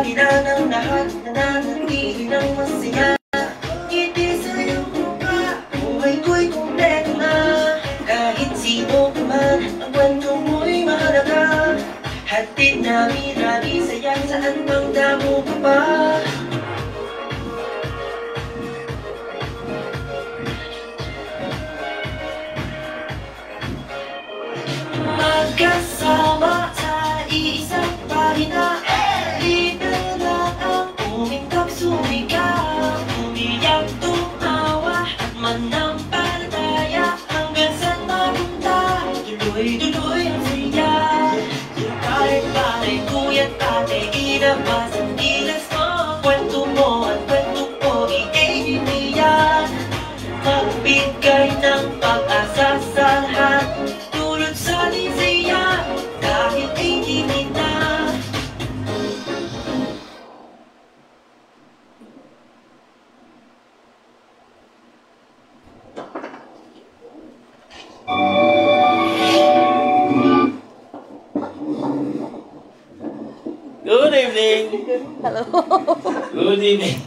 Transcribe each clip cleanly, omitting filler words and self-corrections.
bahagi na ng lahat, nananatili ng masaya. Ngiti sa iyong mukha, buhay ko'y kumpleto na. Kahit sino ka man, ang kwento mo'y mahalaga. Hatid namin lagi saya, saan bang damo ka pa? Magkasama sa iisang pahina, libre lang ang umingkap, sumigaw, umiyak, tumawa at manampalataya hanggang saan mapunta, tuloy-tuloy ang saya. Kahit pare, kuya't ate, ilabas ang gilas mo, kwento mo at kwento ko, i-ibigyan, magbigay ng pag-asa sa lahat. Good evening! Hello! Good evening!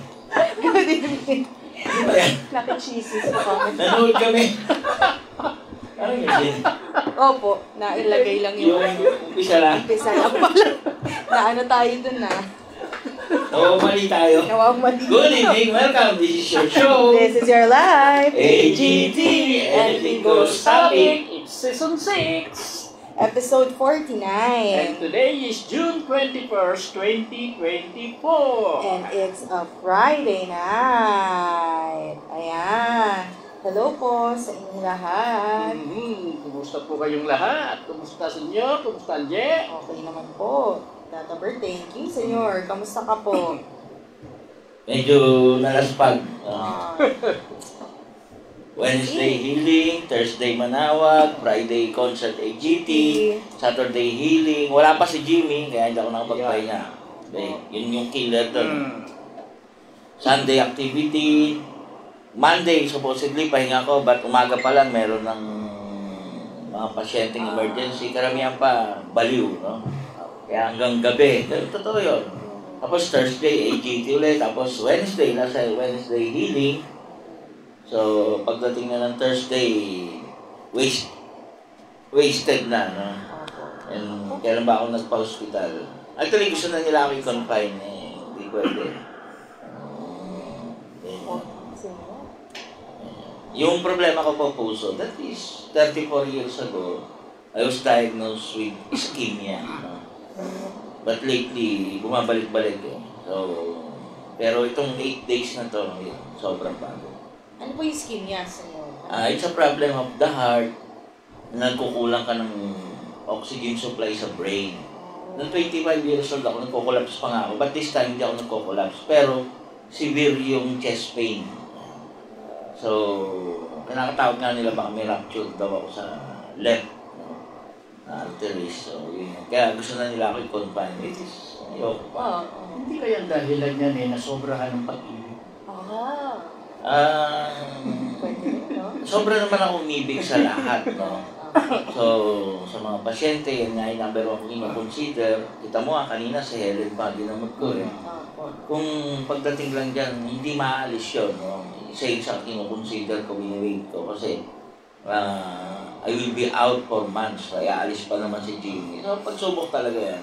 Good evening! Ano ba yan? Naki-cheeses po kami. Nanood kami. Anong yun? Opo, nailagay lang yung... Umpisa lang? Umpisa lang pala. Naano tayo dun na. Mali tayo. Nawamali. Good evening! Welcome! This is your show! This is your life! AGT! Anything Goes Topic! It's Season 6! Episode 49. And today is June 21st, 2024. And it's a Friday night. Ayan. Hello po sa inyong lahat. Kumusta po kayong lahat? Kumusta sa inyo? Kumusta Anje? Okay naman po. Tata Bert, thank you, senyor. Kamusta ka po? Medyo nalaspag. Wednesday healing, Thursday manawag, Friday concert AGT, Saturday healing. Wala pa si Jimmy, kaya hindi ako nakapagpahinga. Okay, yun yung killer doon. Sunday activity, Monday supposedly pahinga ko, but umaga pa lang meron ng mga pasyenteng emergency. Karamihan pa baliw, no? Kaya hanggang gabi, totoo yun. Tapos Thursday AGT ulit, tapos Wednesday, nasa Wednesday healing. So, pagdating na ng Thursday, wasted na, no? And kailan ba ako nagpa-hospital? Actually, gusto na nila ako i-confine, eh. Hindi pwede. Yung problema ko po puso, that is 34 years ago, I was diagnosed with ischemia, no? But lately, bumabalik-balik, eh. So, pero itong 8 days na to, sobrang bago. Ano po yung ischemia, senyor? It's a problem of the heart. Nagkukulang ka ng oxygen supply sa brain. Noong 25 years old ako, nagko-collapse pa nga ako. But this time, hindi ako nagko-collapse. Pero, severe yung chest pain. So, kinakatawag nga nila baka may rupture daw ako sa left arteries. So, yun. Kaya gusto na nila ako i-confine. It is, ayoko pa. Hindi kaya dahilan yan eh, nasobrahan ng pag-ibig. Sobra naman ako umibig sa lahat, no? So, sa mga pasyente, yan nga yung number one kong ino-consider. Kita mo kanina si Helen pa, ginamot ko eh. Kung pagdating lang dyan, hindi maaalis yun, no? Isa yung sa ino-consider ko, binirate ko. Kasi, I will be out for months, kaya alis pa naman si Jimmy. So, pagsubok talaga yan.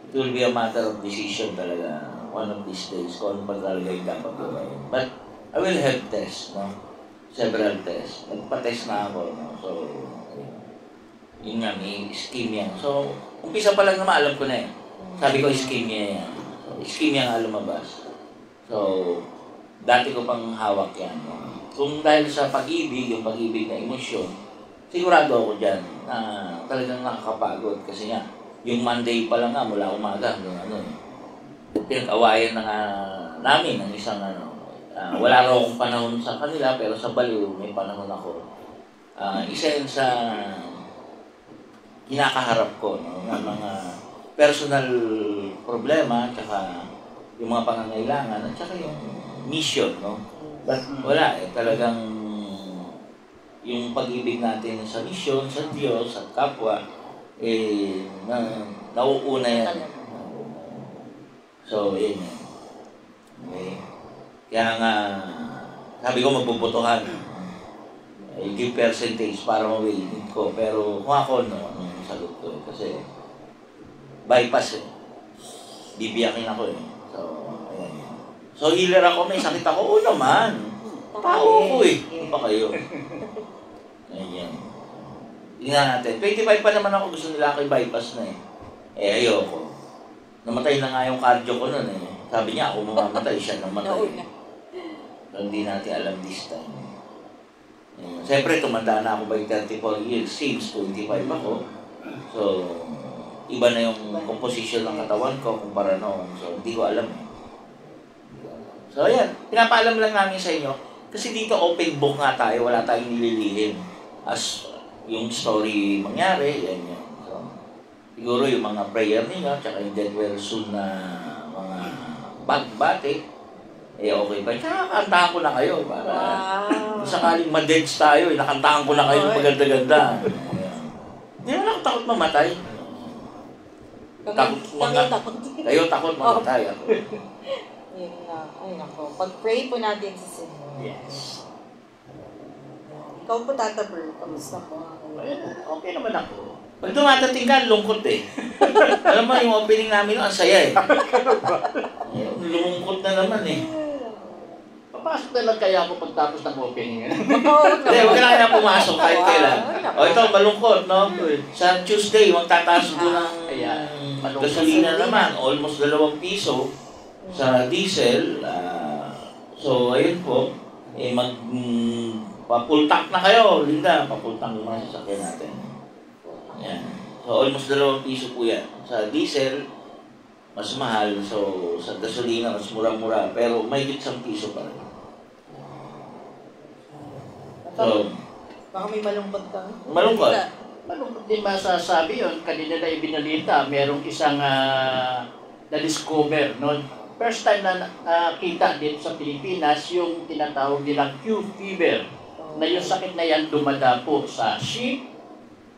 It will be a matter of decision talaga. One of these days, kung ano pa talaga yung dapat gawin. But, I will have tests, no? Several tests. Nagpa-test na ako, no? So, yun nga, may ischemia. So, umpisa pa lang naman, alam ko na eh. Sabi ko, ischemia yan. So, ischemia nga lumabas. So, dati ko pang hawak yan, no? Kung dahil sa pag-ibig, yung pag-ibig na emosyon, sigurado ako dyan na talagang nakakapagod. Kasi nga, yung Monday pa lang nga, mula umaga hanggang ano eh. Pinag-awayan na nga namin ng isang ano, wala raw akong panahon sa kanila, pero sa baliw, may panahon ako. Isa yun sa kinakaharap ko, no, ng mga personal problema, tsaka yung mga pangangailangan, at tsaka yung mission, no? But wala eh, talagang yung pag-ibig natin sa mission, sa Diyos, at kapwa, nauuna yan. So, yun yun. Okay. Kaya nga, sabi ko magbubutuhan. I give percentage para mawin ko. Pero kung ako, no, anong sagot ko eh. Kasi, bypass eh. Bibiyakin ako eh. So, ayan. So, healer ako, may sakit ako. Oo naman. Tao ko eh. Hindi pa kayo. Ayan. Tingnan natin. 25 pa naman ako. Gusto nila ako bypass na eh. Eh, ayoko. Namatay na nga yung cardio ko nun eh. Sabi niya, ako mamamatay. Siya namatay. So, hindi natin alam this time. Siyempre, tumanda na ako by 34 years. Since 25 ako. So, iba na yung composition ng katawan ko kumpara noon. So, hindi ko alam eh. So, ayan. Pinapaalam lang namin sa inyo. Kasi dito open book nga tayo. Wala tayong nililihim. As yung story mangyari, yan yun. So, siguro yung mga prayer ninyo, tsaka yung get well soon na mga bagbati, eh okay ba? Tsaka kantahan ko na kayo. Para sakaling ma-deads tayo, nakantahan ko na kayo ng maganda-ganda. Hindi naman ako takot mamatay. Kayo takot mamatay ako. Yun na. Ay, nako. Pag-pray po natin sa Senyor. Yes. Ikaw po, Tata Bert. Kamusta po? Okay naman ako. Pag dumadating ka, lungkot eh. Alam mo, yung opening namin, ang saya eh. Lumungkot na naman eh. Papasok na lang kaya ako pagtapos ng opening. Hindi, huwag ka na kaya pumasok kahit kailan. O ito, malungkot, no? Sa Tuesday, magtataas ko ng gasolina naman. Almost 2 piso sa diesel. So, ayun po. Eh, papultak na kayo, Linda. Papultak naman sa sasakyan natin. Yan. So, almost 2 piso po yan. Sa diesel, mas mahal. So, sa gasolina, mas mura-mura. Pero may 1 piso pa rin. So, baka may malungkot ka. malungkot. Malungkot din masasabi yun. Kanina na ibinalita, merong isang na-discover, no? First time na kita dito sa Pilipinas, yung tinatawag nilang Q fever. Na yung sakit na yan dumadapo sa sheep,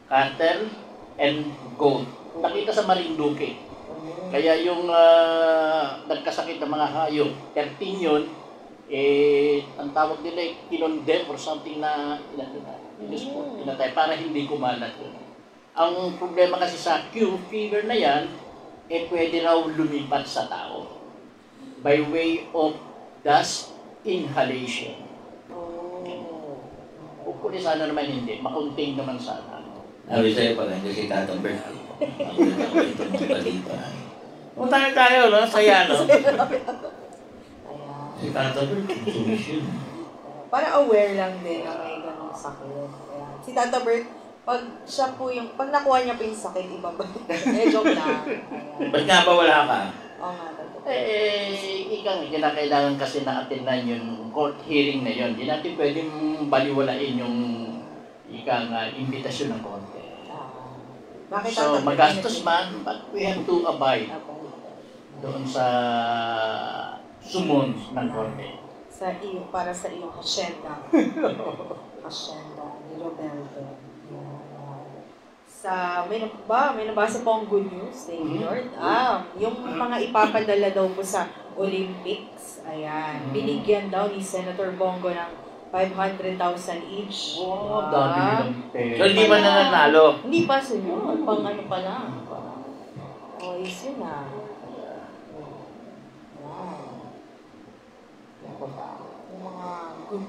cattle, and goat. Nakita sa Marinduque. Kaya yung nagkasakit ng mga hayop, 13 yun, ang tawag nila kinondem or something na inatay para hindi kumalat yun. Ang problema kasi sa Q fever na yan, pwede raw lumipat sa tao by way of dust inhalation. Hopefully sana naman hindi, makunting naman sana. Sabi sa'yo pala, hindi si Tatang Bert. Ang ganda ko ito ng balita. Punta tayo, no? Saya, no? Si Tatang Bert, solusyon. Para aware lang din na may ganong sakit. Ayan. Si Tata Bert, pag siya po yung, pag nakuha niya po yung sakit, iba ba? Joke lang. Ba't nga ba wala ka? Oo nga, Tata. Kinakailangan kasi na attendan yung court hearing na yun. Hindi natin pwedeng baliwalain yung imbitasyon ng korte. Bakit So, magastos man, but we have to abide doon sa summons ng korte. Sa iyo, para sa iyong hacienda. Hacienda ni Roberto. May nabasa po ang good news, thank you Lord. Yung mga ipapadala daw po sa Olympics, ayan, binigyan daw ni Senator Bongo ng 500,000 each. Wow, dami nilang pera. So, hindi ba nananalo? Hindi pa sila, pang ano pa lang. Is yun na. Yung mga good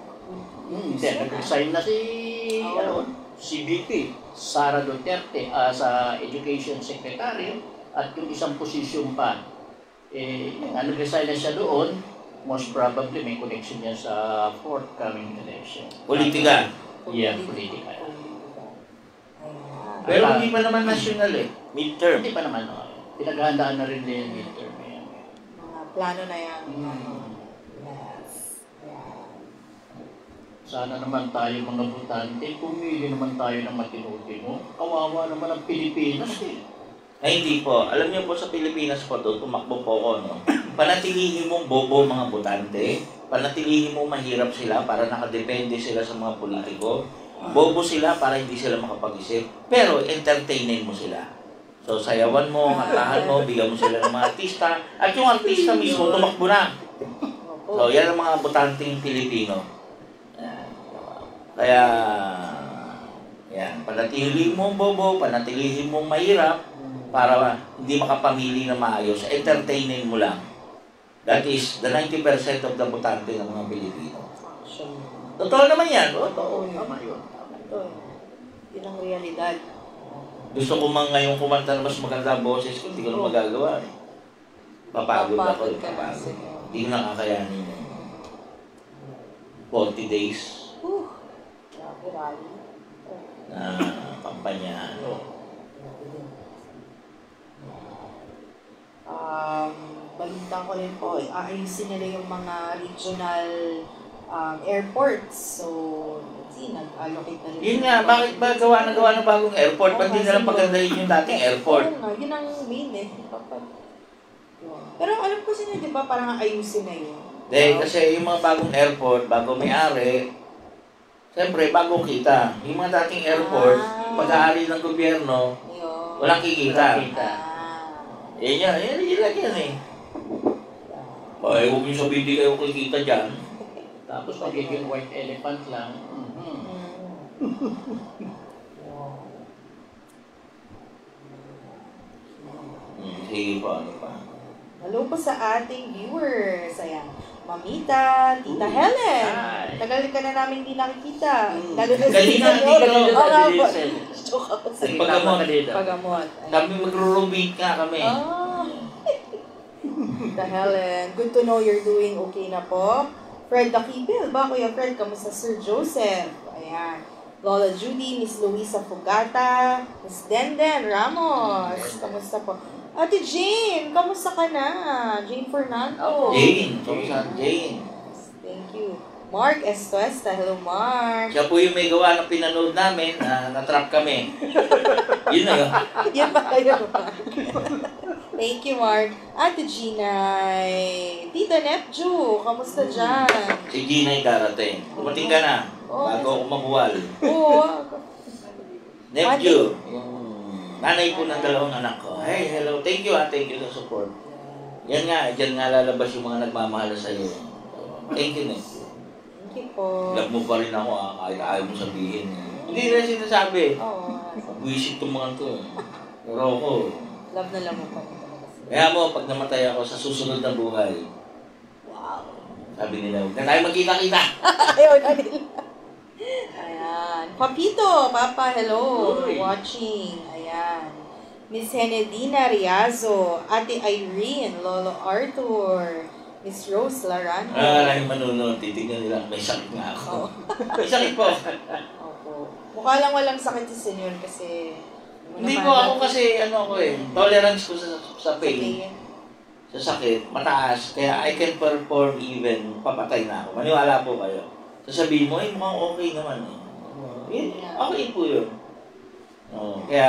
Hindi, nag-resign na si VP, Sara Duterte, sa Education Secretary, at yung isang posisyon pa. Nag-resign na siya doon, most probably may connection niya sa forthcoming election. Politika. Yeah, politika. Pero hindi pa naman national eh. Midterm. Hindi pa naman. Pinaghahandaan na rin din yung midterm. mga plano na yan. Sana naman tayo mga butante, pumili naman tayo ng matino-tino. Kawawa naman ang Pilipinas eh. Ay, hindi po. Alam niyo po sa Pilipinas po doon, tumakbo po ako, no? Panatilihin mong bobo mga butante. Panatilihin mong mahirap sila para nakadepende sila sa mga politiko. Bobo sila para hindi sila makapag-isip. Pero entertainin mo sila. So, sayawan mo, kantahan mo, bigyan mo sila ng mga artista. At yung artista mismo, tumakbo na. So, yan ang mga botanteng Pilipino. Kaya, yan, panatilihin mong bobo, panatilihin mong mahirap para hindi makapamili na maayos. Entertainin mo lang. That is the 90% of the botante ng mga Pilipino. Totoo naman yan. Totoo. Tama yun. Ito, yun ang realidad. Gusto ko ngayon kumanta na mas maganda ang boses ko, hindi ko na magagawa. Papagod ako. Papagod. Hindi ko nakakayanin yun. 40 days Grabe, rally. na kampanya. Balita ko rin po, aayusin nila yung mga regional airports. So, nag-allocate na rin. Yun nga, bakit ba gawa ng bagong airport? Ba't di na lang pagandahin yung dating airport? Oo nga, yun ang main eh. Pero alam ko sila, di ba, parang ayusin na yun. Kasi yung mga bagong airport, bago may-ari, siyempre, bagong kita. Yung mga dating airport, pag-aari ng gobyerno, walang kikita. Yan yan eh. Huwag yung sabihin di kayo kikita dyan. Tapos magiging white elephant lang. Sige po, ano pa? Hello po sa ating viewers. Ayan. Mamita, Tita Helen. Hi. Tagal ka na namin hindi nakikita. Lalo na Kanina, hindi ka na Joke ako sa Pagamot. Kami magro-roommate nga kami. Tita Helen, good to know you're doing okay na po. Fred Dakipil, ba Kuya Fred? Kamusta Sir Joseph? Ayan. Lola Judy, Miss Luisa Fugata, Miss Denden Ramos. Kamusta po? Ate Jane, kamusta ka na? Jane Fernando. Jane, kamusta Jane? Thank you. Mark Estuesta, hello Mark. Siya po yung may gawa ng pinanood namin, na-trap kami. Yun na yun. Yan ba kayo? Thank you, Mark. Ate Gina, Tita Nepju, kamusta dyan? Si Gina ay darating. Kumating ka na, bago ako mabuwal. Oo. Nephew, yung nanay po ng dalawang anak ko. Hey, hello. Thank you sa support. Yan nga, dyan nga lalabas yung mga nagmamahal sa iyo. Thank you, Nephew. Thank you po. Love mo pa rin ako, kahit ayaw mo sabihin. Hindi na sinasabi. Oo. Buwisit itong mga to. Pero ako, Love na lang mo pa. kaya mo, pag namatay ako sa susunod na buhay, Wow. sabi nila, huwag na tayo magkita-kita. Ayaw na nila. Ayan. Papito, Papa, hello. Uy. Watching. Ayan. Miss Henedina Riazo, Ate Irene, Lolo Arthur, Miss Rose Larano. Maraming manunod, titignan nila, may sakit nga ako. May sakit po. Opo. Mukha lang walang sakit si Senyor kasi... Hindi po ako kasi, tolerance ko sa pain, sa sakit, mataas. Kaya I can perform even papatay na ako. Maniwala po kayo. Sasabihin mo, mukhang okay naman eh. Okay po yun. Kaya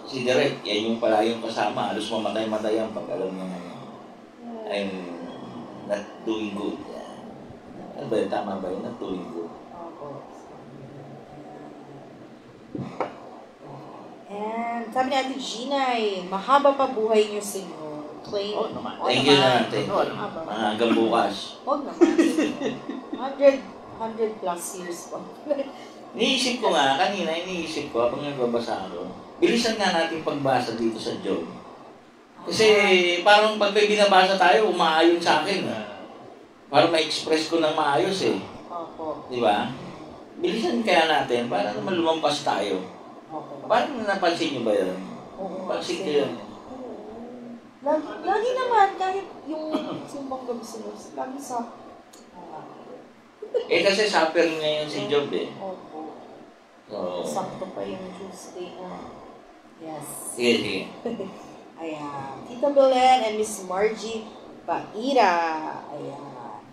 si Direk, yan yung pala yung kasama. Halos mamatay-matay ang pag alam niya I'm not doing good. Ano ba yun? Tama ba yun? Not doing good. And sabi ni Ate Gina, mahaba pa buhay niyo, Senyor. Claim. Oo naman. Thank you na natin. Oo naman. Hanggang bukas. Huwag naman. 100 plus years pa. Iniisip ko nga, kanina iniisip ko habang nagbabasa ako, bilisan nga natin pagbasa dito sa Job. Kasi parang pag may binabasa tayo, umaayon sa akin. Parang ma-express ko ng maayos eh. Opo. Di ba? Bilisan kaya natin para naman lumampas tayo. Opo. Parang napansin niyo ba yun? Oo. Pansin ko yun. Lagi naman, kahit yung simbang gabi sinus, lagi sa... Kasi suffering ngayon si Job eh. Opo. So, Sakto pa yung Tuesday na. Yes. sige. Ayan. Tita Belen and Miss Margie Baira. Ayan.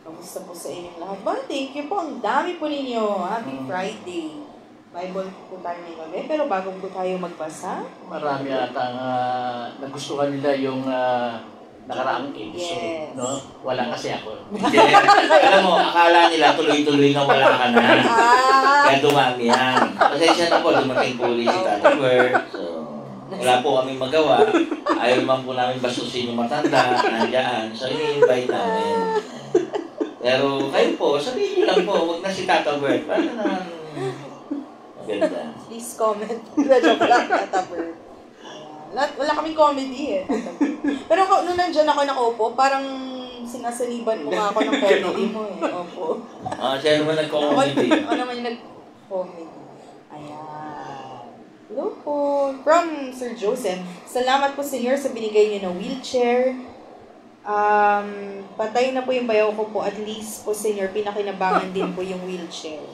Kamusta po sa inyong lahat? Ba, thank you po. Ang dami po ninyo. Happy Friday. Bible po tayo ng gabi. Pero bago po tayo magbasa, Marami ata nagustuhan nila yung nakaraang episode. Yes. No? Wala kasi ako. Alam mo, akala nila tuloy-tuloy na wala ka na. Kaya dumami yan. Pasensya na po, dumating po ulit si Tata Bert. So, Wala po kaming magawa. Ayaw naman po namin bastusin yung matanda, nandiyan. So, ini-invite namin. Pero kayo po, sabihin niyo lang po, huwag na si Tata Bert. Paano naman maganda? Please comment. Joke lang, Tata Bert. Wala kaming comedy eh. Pero nung nandyan ako nakaupo, parang sinasaliban mo nga ako ng comedy mo eh. Opo. Siya naman nag-comedy. Ako naman yung nag-comedy. Ayan. Hello po. From Sir Joseph. Salamat po, Senyor, sa binigay niyo na wheelchair. Patay na po yung bayaw ko po. At least po, Senyor, pinakinabangan din po yung wheelchair.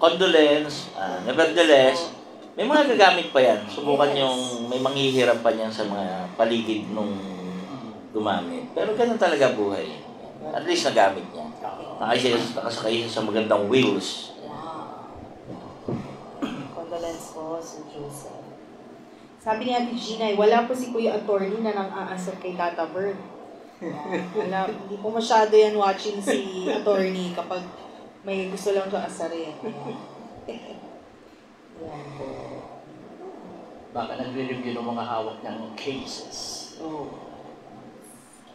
Condolence. Nevertheless, may mga gagamit pa yan. Subukan yung may manghihiram pa niyan sa mga paligid nung gumamit. Pero ganun talaga buhay. At least nagamit niya. Nakasakay siya sa magandang wheels. Condolence po, Sir Joseph. Sabi ni Ate Gina, wala po si Kuya Attorney na nang-aanswer kay Tata Bird. Wala, hindi po masyado yan watching si Attorney kapag may gusto lang siya asarin. Ayan po. Baka nagre-review ng mga hawak ng cases. Oh.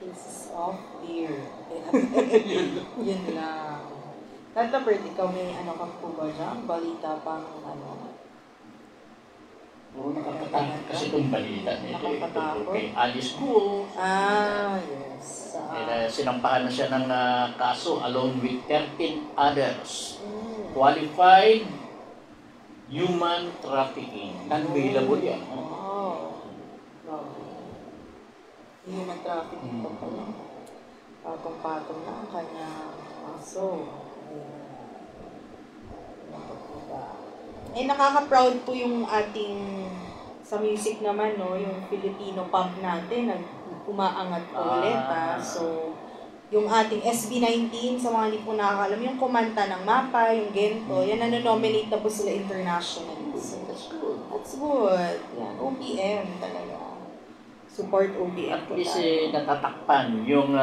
Cases of beer. Yun lang. Tata Bird, ikaw may ano kang po ba dyan? Balita pang ano? Puro nakakatakot kasi itong balita nito. Nakakatakot? Kay Alice Guo. Yes. Sinampahan na siya ng kaso along with 13 others. Qualified human trafficking. Non-bailable yan. Wow. Human trafficking pa pala. Patong-patong na ang kanyang kaso. Nakaka-proud po yung ating sa music naman, no? Yung Filipino pop natin, umaangat po ulit, So, yung ating SB19, sa mga hindi po nakakalam, yung kumanta ng MAPA, yung Gento, yan nanonominate na po sila internationally. So, that's good. That's good. Yan, OPM talaga. Support OPM At po least tayo. natatakpan yung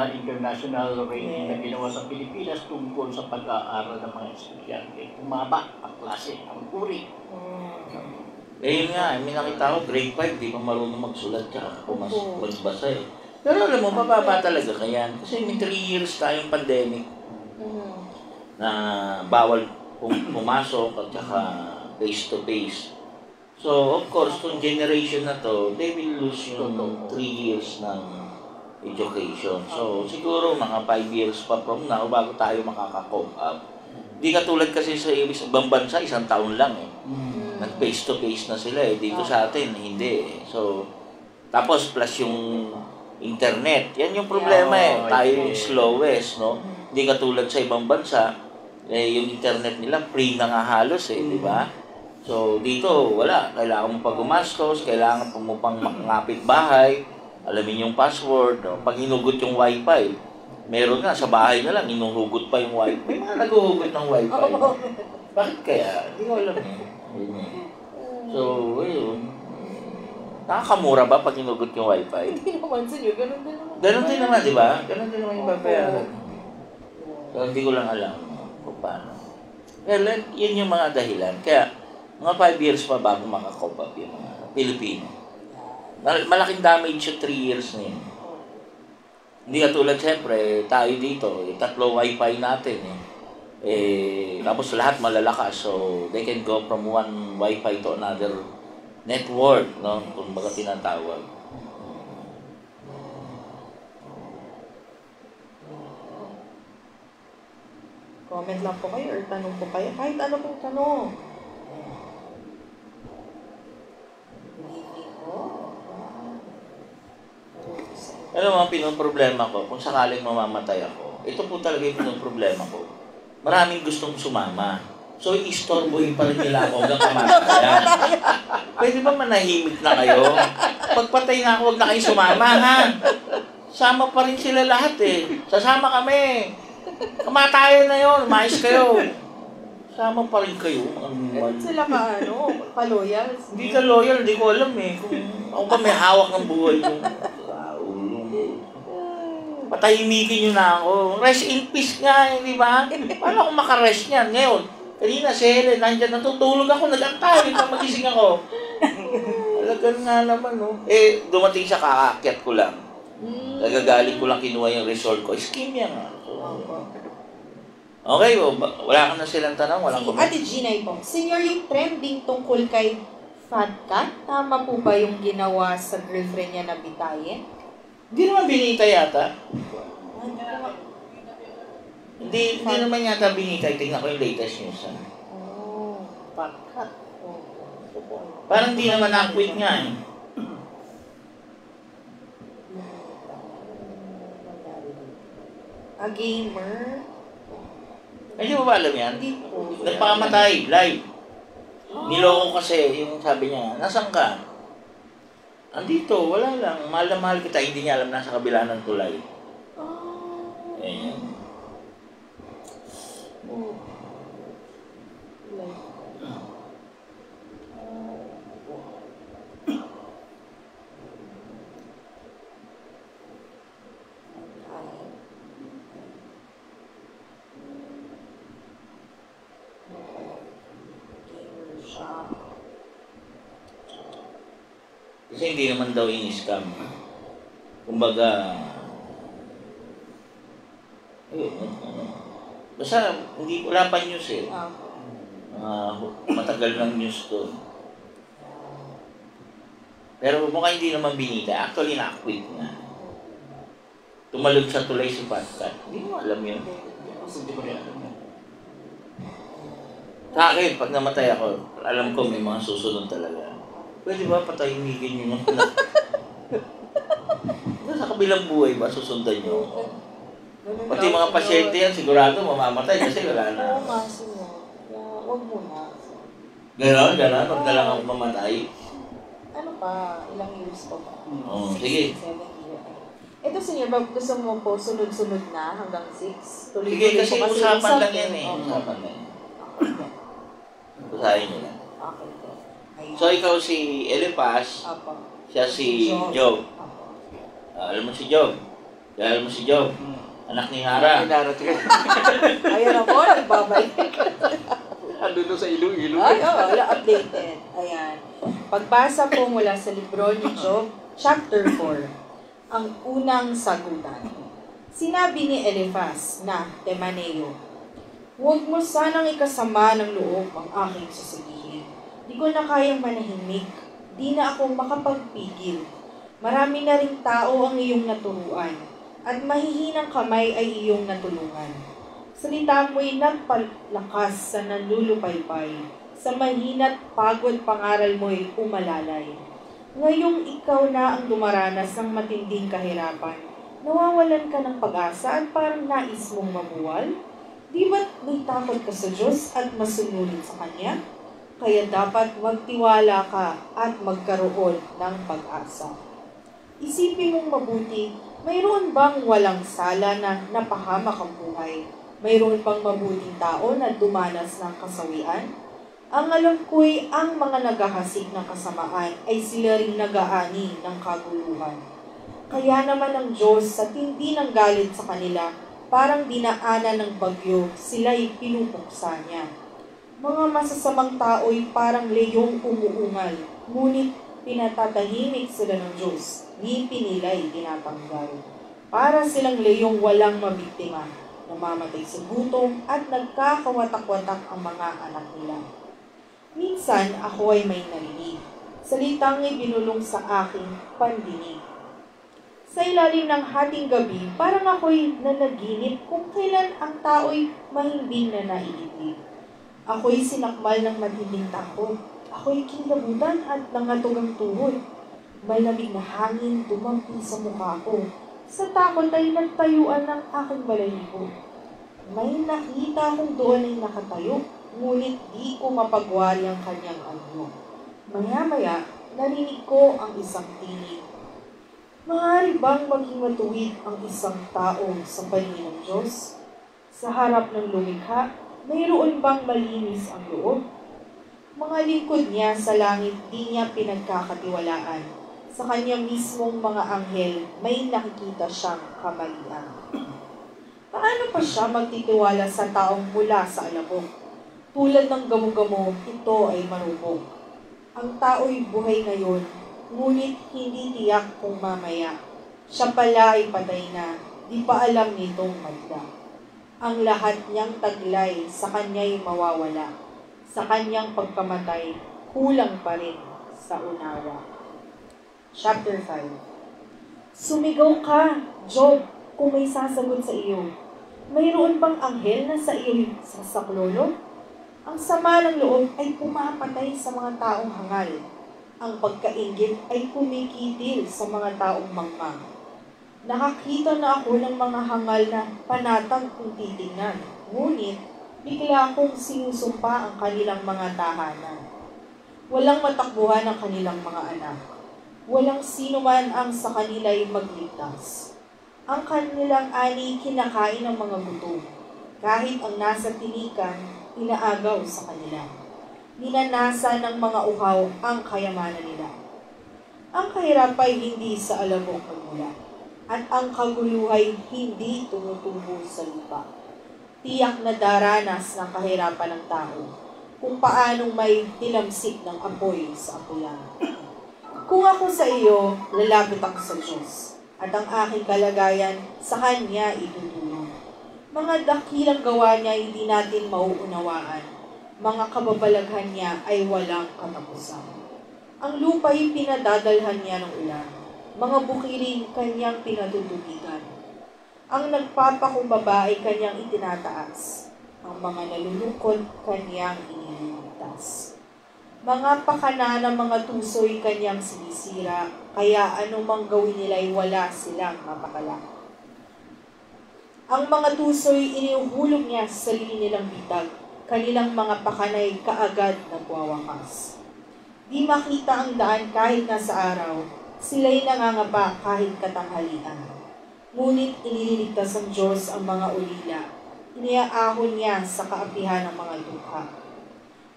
international rating na ginawa sa Pilipinas tungkol sa pag-aaral ng mga estudyante. Umaba ang klase, ang uri. Yun nga, may nakita ko, grade 5, di pa marunong magsulat tsaka magbasa eh. Pero alam mo, mababa talaga kaya. Kasi may 3 years tayong pandemic na bawal pumasok at saka face-to-face. So, of course, kung generation na to, they will lose yung 3 years ng education. So, siguro mga 5 years pa from now, bago tayo makaka-cope up. Di katulad kasi sa ibang bansa, 1 taon lang eh. Nag-face-to-face na sila eh. Dito sa atin, hindi eh. So, tapos plus yung internet. Yan yung problema eh. Tayo yung slowest, no? Hindi katulad sa ibang bansa, eh, yung internet nila free na nga halos eh, di ba? So, dito, wala. Kailangan mo pa gumastos, kailangan mo pang makangapit bahay, alamin yung password, no? Pag hinugot yung wifi, meron nga, sa bahay na lang, hinuhugot pa yung wifi. May mga naghuhugot ng wifi. Bakit kaya? Hindi ko alam eh. So, ayun. Nakakamura ba pag hinugot yung wifi? Hindi naman sa'yo, ganun din naman. Ganun din naman, di ba? Ganun din naman yung babayaran. So, hindi ko lang alam kung paano. Well, yun yung mga dahilan. Kaya, mga 5 years pa bago makakope up yung mga Pilipino. Malaking damage yung 3 years na yun. Hindi katulad, siyempre, tayo dito, 3 wifi natin tapos lahat malalakas, so they can go from one wifi to another network, no? Kung baga tinatawag. Comment lang po kayo or tanong po kayo. Kahit ano pong tanong. Alam mo, ang pinoproblema ko, kung sakaling mamamatay ako, ito po talaga yung pinoproblema ko. Maraming gustong sumama. So, i-istorbohin pa rin nila ako hanggang kamatayan. Pwede ba manahimik na kayo? Pagpatay na ako, huwag na kayo sumama, ha? Sama pa rin sila lahat eh. Sasama kami. Kamatayan na yun, mais kayo. Sama pa rin kayo. Ganun sila ka-loyal. Hindi ka loyal, hindi ko alam eh. Kung ako pa may hawak ng buhay ko. Patahimikin nyo na ako. Rest in peace nga, di ba? Paano akong makarest niyan ngayon? Kanina si Helen, nandiyan natutulog ako, nag-antay, magising ako. Talagang nga naman, no? Eh, dumating siya, kakaakyat ko lang. Nagagaling ko lang kinuha yung resort ko. Ischemia nga. Okay, wala ka na silang tanong, walang Si Ate Ginay po. Senior, yung trending tungkol kay Fat Cat, tama po ba yung ginawa sa girlfriend niya na bitayin? Hindi naman binita yata. Hindi naman yata binita. Tingnan ko yung latest news. Oh, Fat Cat. Parang hindi naman na-quit nga eh. A gamer? Hindi mo ba alam yan? Hindi po. Nagpakamatay, live. Niloko kasi, yung sabi niya, nasan ka? Andito, wala lang. Mahal na mahal kita. Hindi niya alam nasa kabila ng tulay. Oh. Ayan. Oh. Kasi hindi naman daw in-scam. Kumbaga, basta wala pa news eh. Matagal ng news to. Pero mukhang hindi naman binita. Actually, na-quit na. Tumalog sa tulay si Fat Cat. Hindi mo alam yun. Sa akin, pag namatay ako, alam ko may mga susunod talaga. Pwede ba patahimigin nyo ng anak? Sa kabilang buhay ba, susundan nyo? Pati mga pasyente yan, sigurado mamamatay kasi wala na. Oo nga, sino. Huwag muna. Ganon? Huwag na lang ako mamatay. Ano pa? Ilang years pa ba? Oo, sige. 7 years. Ito, senior, gusto mo po sunod-sunod na hanggang 6? Sige, kasi usapan lang yan eh. Usapan lang yan. Usahin nyo lang. Okay po. So, ikaw si Elipas, siya si Job. Alam mo si Job? Alam mo si Job? Anak ni Hara. Ayan ako, nagbabalik. Ando doon sa Iloilo. Ay, wala updated. Ayan. Pagbasa po mula sa libro ni Job, chapter 4, ang unang sagutan. Sinabi ni Eliphaz na Temaneo, "Huwag mo sanang ikasama ng loob ang aking sasabihin. Di ko na kayang manahimik. Di na ako makapagpigil. Marami na ring tao ang iyong naturuan, at mahihinang kamay ay iyong natulungan. Salita mo'y nagpalakas sa nanlulupaypay. Sa mahina't pagod pangaral mo'y umalalay. Ngayong ikaw na ang dumaranas ng matinding kahirapan, nawawalan ka ng pag-asa at parang nais mong mabuwal? Di ba't may takot ka sa Diyos at masunurin sa Kanya? Kaya dapat magtiwala ka at magkaroon ng pag-asa. Isipin mong mabuti, mayroon bang walang sala na napahamak ang buhay? Mayroon bang mabuting tao na dumanas ng kasawian? Ang alam ko'y ang mga naghahasik ng kasamaan ay sila ring nag-aani ng kaguluhan. Kaya naman ang Diyos sa tindi ng galit sa kanila, parang dinaanan ng bagyo, sila'y pinupuksa niya. Mga masasamang tao'y parang leyong umuungal, ngunit pinatatahimik sila ng Diyos, di pinila'y tinatanggal. Para silang leyong walang mabiktima, namamatay sa gutom at nagkakawatak-watak ang mga anak nila. Minsan ako ay may narinig, salitang ibinulong sa aking pandinig. Sa ilalim ng hating gabi, parang ako'y nanaginip kung kailan ang tao'y mahimbing na naiibig. Ako'y sinakmal ng matinding takot. Ako'y kinabutan at nangatog ang tuhod. Malamig na hangin dumampi sa mukha ko. Sa takot ay nagtayuan ng aking balahibo. May nakita akong doon ay nakatayo, ngunit di ko mapagwari ang kanyang anyo. Maya-maya, narinig ko ang isang tinig. Maaari bang maging matuwid ang isang tao sa paningin ng Diyos? Sa harap ng lumikha, mayroon bang malinis ang loob? Mga lingkod niya sa langit di niya pinagkakatiwalaan. Sa kanya mismong mga anghel, may nakikita siyang kamalian. Paano pa siya magtitiwala sa taong mula sa alabok? Tulad ng gamo-gamo, ito ay marubok. Ang tao'y buhay ngayon, ngunit hindi tiyak kung mamaya. Siya pala ay patay na, di pa alam nitong madla. Ang lahat niyang taglay sa kanya'y mawawala. Sa kanyang pagkamatay, kulang pa rin sa unawa. Chapter 5. Sumigaw ka, Job, kung may sasagot sa iyo. Mayroon bang anghel na sa iyo'y sasaklolo? Ang sama ng loob ay pumapatay sa mga taong hangal. Ang pagkainggit ay kumikitil sa mga taong mangmang. Nakakita na ako ng mga hangal na panatang kung titingnan. Ngunit, bigla akong sinusumpa ang kanilang mga tahanan. Walang matakbuhan ang kanilang mga anak. Walang sino man ang sa kanila'y magligtas. Ang kanilang ani kinakain ng mga gutom. Kahit ang nasa tinikan, inaagaw sa kanila. Ninanasa ng mga uhaw ang kayamanan nila. Ang kahirap ay hindi sa alamok magmula, at ang kaguluhay hindi tumutubo sa lupa. Tiyak na daranas ng kahirapan ng tao, kung paanong may tilamsik ng apoy sa apoyan. Kung ako sa iyo, lalapit ako sa Diyos, at ang aking kalagayan sa Kanya itutulong. Mga dakilang gawa niya hindi natin mauunawaan. Mga kababalaghan niya ay walang katapusan. Ang lupa'y pinadadalhan niya ng ulan. Mga bukiling kanyang pinatutubigan. Ang nagpapakumbaba ay kanyang itinataas. Ang mga nalulungkot kanyang iniligtas. Mga pakana ng mga tusoy kanyang sinisira, kaya anumang gawin nila ay wala silang mapakala. Ang mga tusoy iniuhulog niya sa sarili nilang bitag, kanilang mga pakanay kaagad nagwawakas. Di makita ang daan kahit nasa araw, sila'y nangangapa kahit katanghalian. Ngunit iniligtas ng Diyos ang mga ulila, iniaahon niya sa kaapihan ng mga dukha.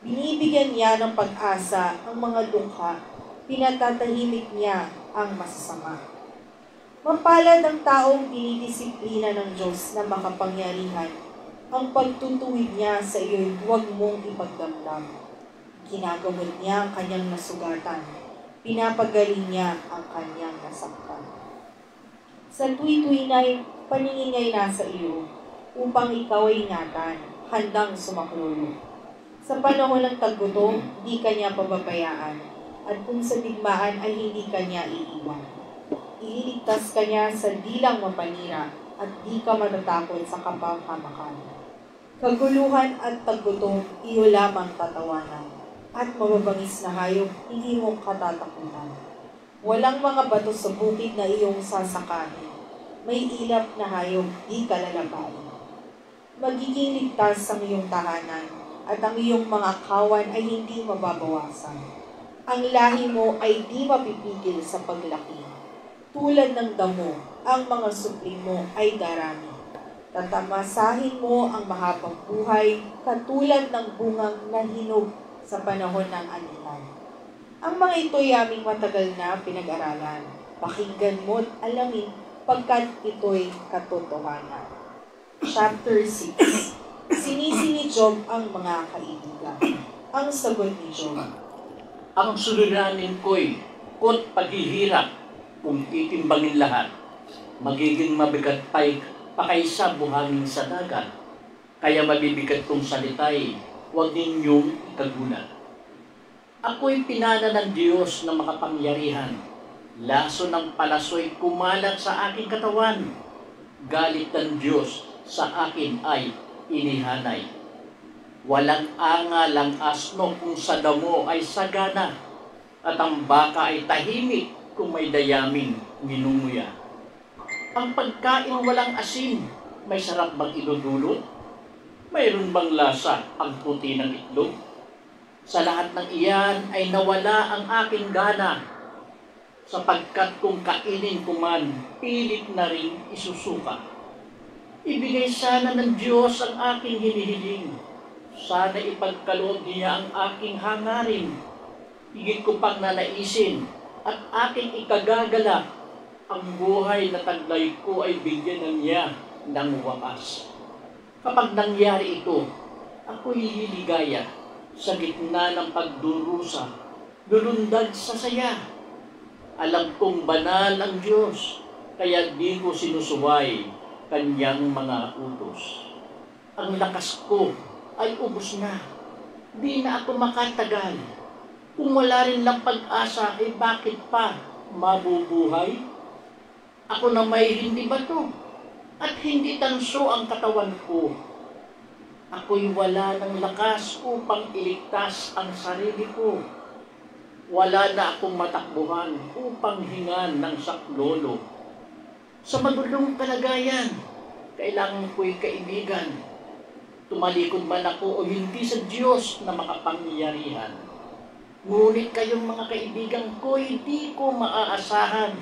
Binibigyan niya ng pag-asa ang mga dukha, pinatatahimik niya ang masasama. Mapalad ang taong dinidisiplina ng Diyos na makapangyarihan. Ang pagtutuwid niya sa iyo'y huwag mong ipagdamdam. Ginagamot niya ang kanyang nasugatan. Pinapagaling niya ang kanyang nasaktan. Sa tuwi-tuwina'y paningingay nasa iyo, upang ikaw ay ingatan, handang sumaklolo. Sa panahon ng taggutom, di kanya pababayaan, at kung sa digmaan ay hindi kanya iiwan. Ililigtas ka niya sa dilang mapanira at di ka matatakot sa kapahamakan. Kaguluhan at taggutom, iyo lamang tatawanan. At mababangis na hayop, hindi mo katatakutan. Walang mga bato sa bukid na iyong sasakahin. May ilap na hayop, di ka lalabain. Magiging ligtas ang iyong tahanan, at ang iyong mga kawan ay hindi mababawasan. Ang lahi mo ay di mapipigil sa paglaki. Tulad ng damo, ang mga supling mo ay darami. Tatamasahin mo ang mahabang buhay, katulad ng bungang nahinog sa panahon ng anihan. Ang mga ito'y aming matagal na pinag-aralan. Pakinggan mo't alamin, pagkat ito'y katotohanan. Chapter 6. Sinisi ni Job ang mga kaibigan. Ang sagot ni Job. Ang suliranin ko'y kot paghihirap. Kung titimbangin lahat, magiging mabigat pa'y pakaysa buhangin sa dagat. Kaya mabibigat kong salita'y huwag ninyong ikagulat. Ako'y pinana ng Diyos na makapangyarihan. Laso ng palasoy kumalat sa aking katawan. Galit ng Diyos sa akin ay inihanay. Walang angal ang asno kung sa damo ay sagana, at ang baka ay tahimik kung may dayaming minunguya. Ang pagkain walang asin, may sarap bang idudulot? Mayroon bang lasa ang puti ng itlog? Sa lahat ng iyan ay nawala ang aking gana, sapagkat kung kainin ko man, pilit na rin isusuka. Ibigay sana ng Diyos ang aking hinihiling. Sana ipagkaloob niya ang aking hangarin. Higit ko pang nanaisin, at aking ikagagalak, ang buhay na taglay ko ay bigyan ng niya ng wakas. Kapag nangyari ito, ako'y liligaya sa gitna ng pagdurusa. lulundag sa saya. Alam kong banal ang Diyos, kaya di ko sinusuway kanyang mga utos. Ang lakas ko ay ubos na, di na ako makatagal. Kung wala rin lang pag-asa, bakit pa mabubuhay? Ako na may hindi bato, at hindi tanso ang katawan ko. Ako'y wala ng lakas upang iligtas ang sarili ko. Wala na akong matakbuhan upang hingan ng saklolo. Sa magulong kalagayan, kailangan ko'y kaibigan. Tumalikod man ako o hindi sa Diyos na makapangyarihan. Ngunit kayong mga kaibigan ko, hindi ko maaasahan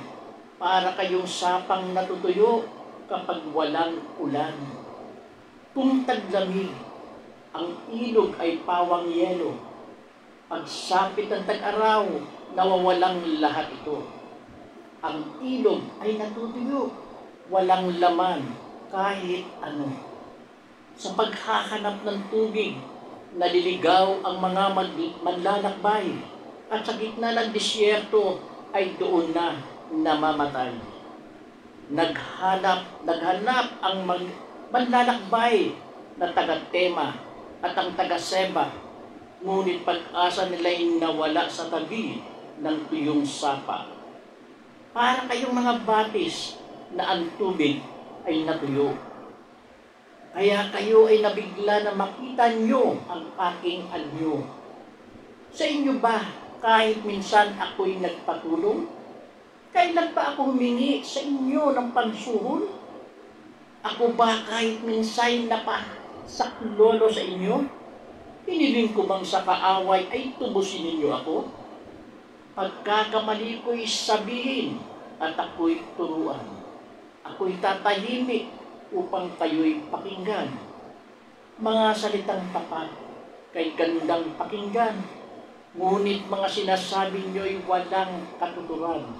para kayong sapang natutuyo kapag walang ulan. Kung taglamig, ang ilog ay pawang yelo. Pagsapit ng tag-araw, nawawalang lahat ito. Ang ilog ay natutuyo, walang laman kahit ano. Sa paghahanap ng tubig, naliligaw ang mga manlalakbay, at sa gitna ng disyerto ay doon na namamatay. Naghanap ang manlalakbay na taga-Tema at ang taga-Seba, ngunit pag-asa nila'y nawala sa tabi ng tuyong sapa. Para kayong mga batis na ang tubig ay natuyo. Kaya kayo ay nabigla na makita nyo ang aking anyo. Sa inyo ba kahit minsan ako'y nagpatulong? Kailan ba ako humingi sa inyo ng pansuhol? Ako ba kahit minsan napasaklolo sa inyo? Hiniling ko bang sa kaaway ay tubusin ninyo ako? Pagkakamali ko'y sabihin at ako'y turuan. Ako'y tatahimik upang kayo'y pakinggan. Mga salitang tapat, kay gandang pakinggan, ngunit mga sinasabi nyo'y walang katuturan.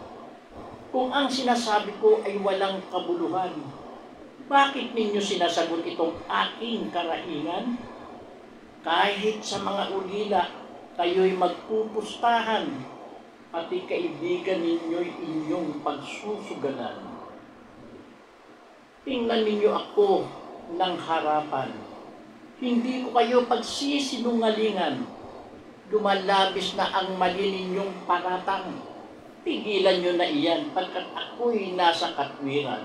Kung ang sinasabi ko ay walang kabuluhan, bakit ninyo sinasagot itong aking karaingan? Kahit sa mga ulila, kayo'y magpupustahan, pati kaibigan ninyo'y inyong pagsusugalan. Tingnan ninyo ako ng harapan. Hindi ko kayo pagsisinungalingan. Lumalabis na ang mali ninyong paratang. Tigilan nyo na iyan, pagkat ako'y nasa katwiran.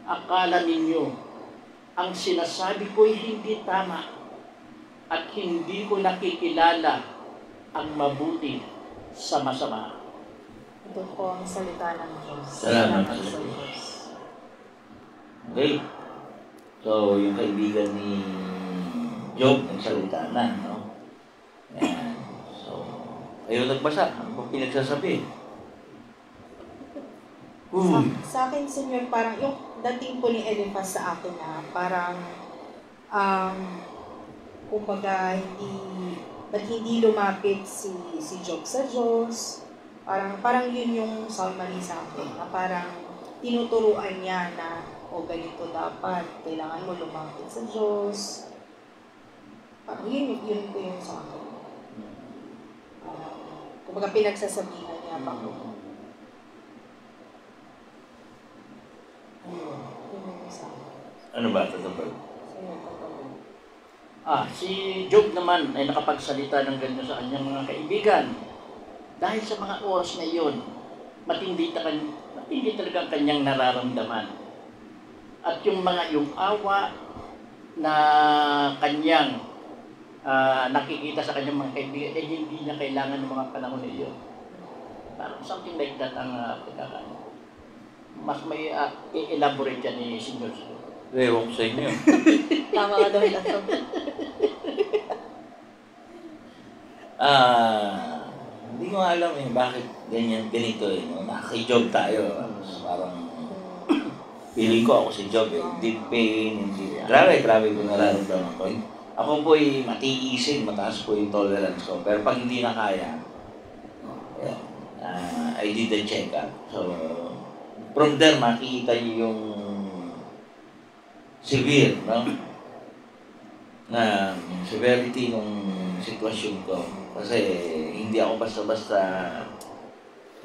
Akala ninyo, ang sinasabi ko'y hindi tama, at hindi ko nakikilala ang mabuti sa masama. Ito po ang salita ng Diyos. Salamat sa sa Diyos. Okay. So, yung kaibigan ni Job, nagsalita na, no? Ayan. So, ayaw nagbasa. Ano pang pinagsasabi? Sa akin, Senyor, parang yung dating po ni Eliphaz sa akin na parang kumbaga, ba't hindi lumapit si Job sa Diyos? Parang yun yung summary sa akin, na parang tinuturuan niya na, ganito dapat, kailangan mo lumapit sa Diyos. Parang yun po yung sa akin. Kumbaga, pinagsasabihan niya pa ko. Yun yung sa akin. Ano ba? Tatapag? Si Job naman ay nakapagsalita ng ganyan sa kanyang mga kaibigan. Dahil sa mga oras na iyon, matindi talaga ang kanyang nararamdaman. At yung awa na kanyang nakikita sa kanyang mga kaibigan, ay hindi niya kailangan ng mga panahon na iyon. Parang something like that ang pagkakano. Mas may i-elaborate yan ni Senior. Ewan ko sa inyo. Tama ka daw ito. Hindi ko alam bakit ganito no? Kay Job tayo. Parang feeling ko ako si Job deep pain, hindi. Grabe ko nararamdaman ko. Ako po'y matiisin, mataas po yung tolerance ko. Pero pag hindi na kaya, I did the check-up. So, from there, makikita niyo yung severe, no? Na severity nung sitwasyon ko. Kasi hindi ako basta-basta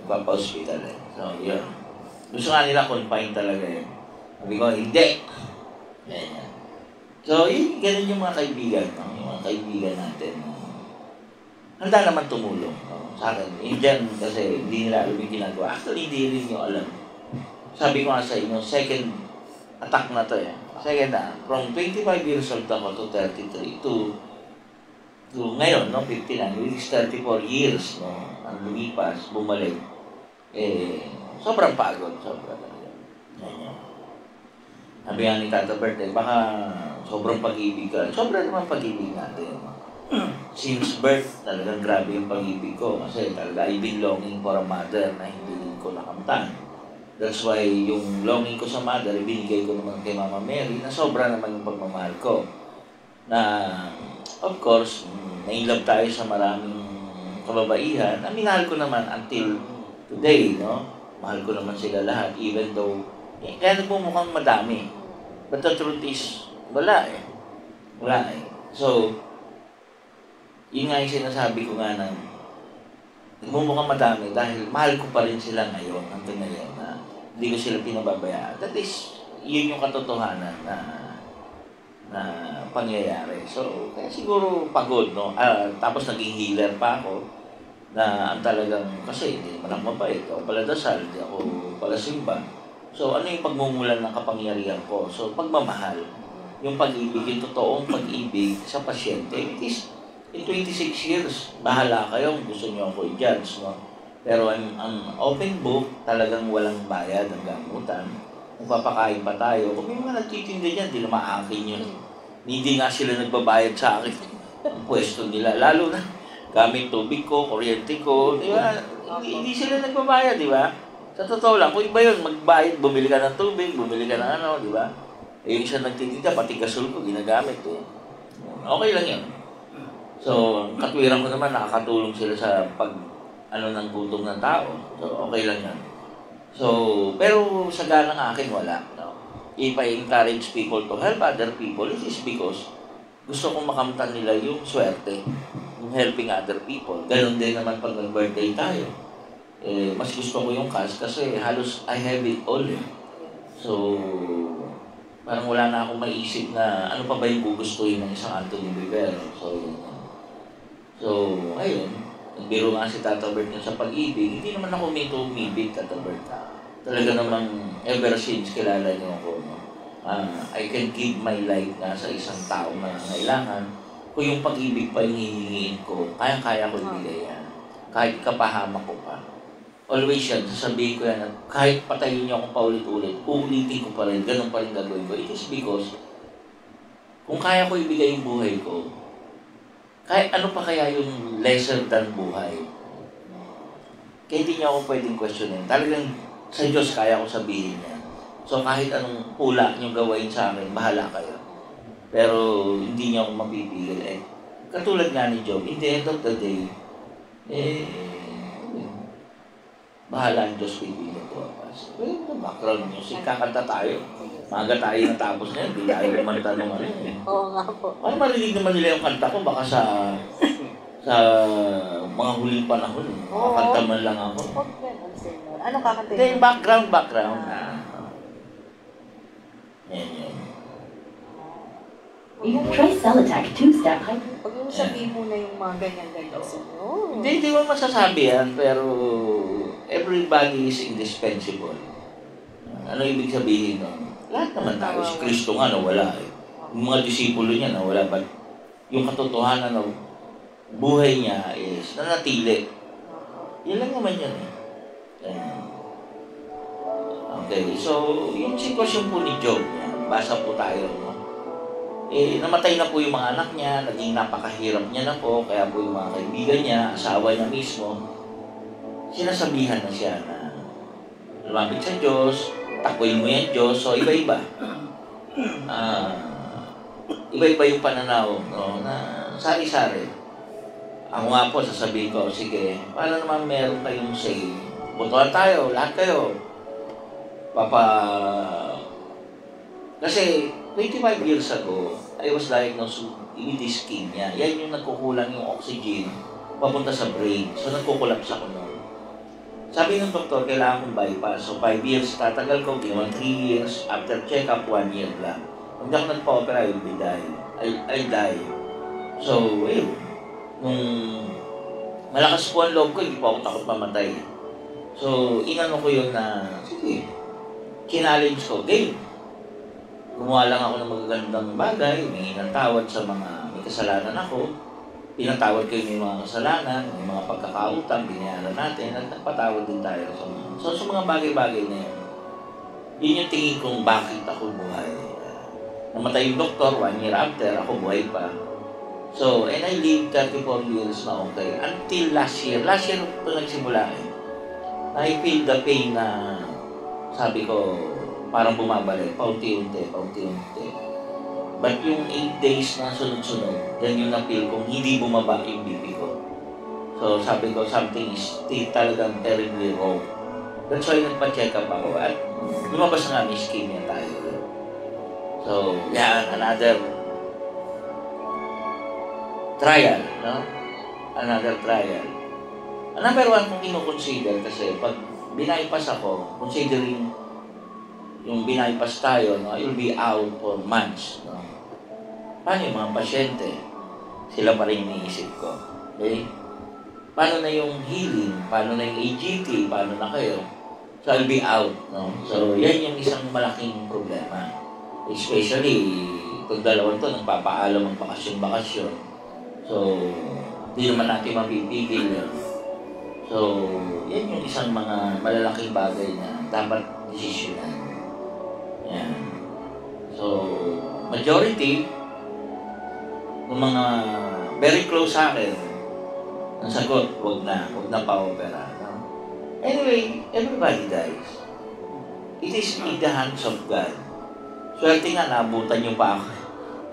nagpapa-hospital eh. So, yun. Gusto nga nila confine talaga eh. Sabi ko, hindi! Ganyan. So, yun, ganun yung mga kaibigan, no? Yung mga kaibigan natin. No? Handa naman tumulong, no? Sa akin. Indian kasi hindi nila alam yung ginagawa. Actually, hindi rin yung alam. Sabi ko nga sa inyo, second attack na to eh. Second na, from 25 years old ako to 33 to ngayon, no, 59, which is 34 years, no, ang lumipas, bumalik. Sobrang pagod, sobrang. Ganyan. Sabi nga ni Tata Bert, baka sobrang pag-ibig ka. Sobrang naman pag-ibig natin. Since birth, talagang grabe yung pag-ibig ko. Kasi talaga, I've been longing for a mother na hindi ko nakamtan. That's why yung longing ko sa mother, binigay ko naman kay Mama Mary na sobra naman yung pagmamahal ko. Na, of course, nailove tayo sa maraming kababaihan. Na minahal ko naman until today, no? Mahal ko naman sila lahat, even though, kaya nagmumukhang madami. But the truth is, wala eh. Wala eh. So, yun nga yung sinasabi ko nga ng nagmumukhang madami dahil mahal ko pa rin sila ngayon, hanggang ngayon, na hindi ko sila pinababayaan. That is, yun yung katotohanan na pangyayari. So, kaya siguro pagod, no? Tapos naging healer pa ako na ang talagang, kasi hindi naman ako mabait. Ako pala dasal, hindi ako pala simba. So, ano yung pagmumulan ng kapangyarihan ko? So, pagmamahal. Yung pag-ibig, yung totoong pag-ibig sa pasyente. It is, in 26 years, bahala kayo kung gusto nyo ako i-judge, no? Pero ang open book, talagang walang bayad ng gamutan. Kung papakain pa tayo, kung may mga nagtitinda dyan, di naman akin yun. Hindi nga sila nagbabayad sa akin. Ang pwesto nila, lalo na gamit tubig ko, kuryente ko, di ba? Hindi sila nagbabayad, di ba? Sa totoo lang, kung iba yun, magbayad, bumili ka ng tubig, bumili ka ng ano, di ba? Eh, yung isa nagtitinda, pati gasol ko, ginagamit eh. Okay lang yun. So, katwiran ko naman, nakakatulong sila sa ng gutom ng tao. So, okay lang yan. So, pero sa ganang akin, wala. No? If I encourage people to help other people, it is because gusto kong makamtan nila yung swerte, yung helping other people. Ganon din naman pag nag-birthday tayo. Mas gusto ko yung cash kasi halos I have it all eh. So, parang wala na akong maisip na ano pa ba yung gugustuhin ng isang Anthony Rivero. So, ayun. Nagbiro nga si Tata Bert sa pag-ibig. Hindi naman ako may umibig, Tata Bert. Talaga namang ever since kilala niyo ako, no? I can give my life na sa isang tao na nangailangan. Kung yung pag-ibig pa yung hihingiin ko, kaya-kaya ko ibigay yan. Kahit kapahama ko pa. Always yan, sasabihin ko yan na kahit patayin niyo akong paulit-ulit, uulitin ko pa rin, ganun pa rin gagawin ko. It is because, kung kaya ko ibigay yung buhay ko, kahit ano pa kaya yung lesser than buhay, kaya hindi niya ako pwedeng questionin. Talagang sa Diyos kaya ko sabihin niya. So kahit anong pula niyong gawain sa akin, bahala kayo. Pero hindi niya ako mapipigil. Katulad nga ni Job, in the end of the day, bahala ang Diyos pipigil ko. Well, the background music, kakanta tayo. Maga tayo natapos na yun, hindi tayo kumanta nung ano yun. Oo nga po. Ano marinig naman nila yung kanta ko, baka sa mga huling panahon. Kakanta man lang ako. Anong kakanta yun? Hindi, background. Yan. Try Celotac 2-step. Pag yung sabihin mo na yung mga ganyan-ganyan sa inyo. Hindi mo masasabi yan, pero everybody is indispensable. Ano ibig sabihin nun? Lahat naman tayo. Si Kristo nga nawala eh. Yung mga disipulo niya nawala. But yung katotohanan ng buhay niya is nanatili. Yan lang naman yan eh. Okay, so yung sitwasyon po ni Job, basa po tayo, no? Namatay na po yung mga anak niya, naging napakahirap niya na po, kaya po yung mga kaibigan niya, asawa niya mismo, sinasabihan na siya na lumapit sa Diyos, takuin mo yan Diyos, so iba-iba. Iba-iba yung pananaw, no? Na sari-sari. Ako nga po, sasabihin ko, sige, para naman meron kayong say, butuan tayo, lahat kayo. Kasi 25 years ago, I was diagnosed with ischemia. Yan yung nagkukulang yung oxygen papunta sa brain. So, nagkukulaps ako noon. Sabi ng doktor, kailangan kong bypass. So, 5 years, tatagal ko, ginawa 3 years. After check-up, 1 year lang. Kung di ako nagpa-opera, I'll die. So, ayun. Nung malakas po ang loob ko, hindi po ako takot mamatay. So, inano ko yun na, sige, kinallenge ko, game. Gumawa lang ako ng magagandang bagay, humingi ng tawad sa mga may kasalanan ako. Pinatawad ko yung mga kasalanan, yung mga pagkakautang, binayaran natin, at nagpatawad din tayo sa mga. So, sa mga bagay-bagay na yun, yun yung tingin kong bakit ako buhay. Namatay yung doktor, 1 year after, ako buhay pa. So, and I lived 34 years na okay. Until last year ito nagsimula eh. I feel the pain na, sabi ko, parang bumabalik, paunti-unti. But yung 8 days na sunod-sunod, yan yung na-feel kong hindi bumaba yung BP ko. So, sabi ko, something is talagang terribly wrong. That's why nagpa-check up ako at lumabas na nga, ischemia tayo. So, yan, another trial, no? Another trial. Number one kung ino-consider kasi pag binaypas ako, considering yung binaypas tayo, no, you'll be out for months, no? Paano yung mga pasyente? Sila pa rin iniisip ko. Okay? Paano na yung healing? Paano na yung AGT? Paano na kayo? So, I'll be out, no? So, yan yung isang malaking problema. Especially, kung dalawang to, nagpapaalam ang bakasyon-bakasyon. So, hindi naman natin mapipigil yun. So, yan yung isang mga malalaking bagay na dapat desisyonan. Yan. So, majority ng mga very close sa akin, ang sagot, huwag na pa-opera. No? Anyway, everybody dies. It is in the hands of God. Swerte nga, naabutan niyo pa ako.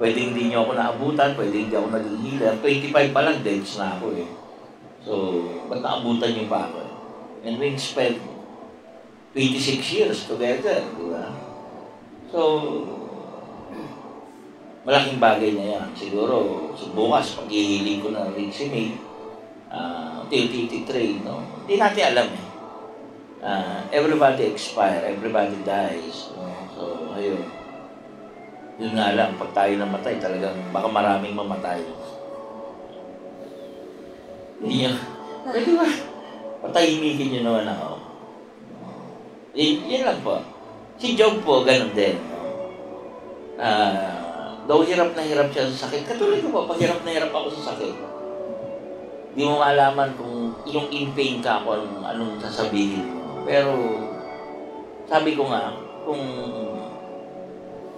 Pwede hindi niyo ako naabutan, pwede hindi ako naging healer. 25 pa lang, deads na ako eh. So, ba't naabutan niyo pa ako? And we spent 26 years together, di ba? So, malaking bagay na yan. Siguro, bukas, pag-ihiling ko na rin si May, TTT3, no? Hindi natin alam eh. Everybody expire, everybody dies. No? So, ayun. Yun nga lang, pag tayo namatay, talagang baka maraming mamatay. Hindi nyo, pwede ba? Patahimikin nyo naman ako. Yan lang po. Si Job po, ganun din. Daw hirap na hirap siya sa sakit. Katulad ko po, pag hirap na hirap ako sa sakit, di mo malaman kung yung in pain ka ako anong sasabihin mo. Pero, sabi ko nga, kung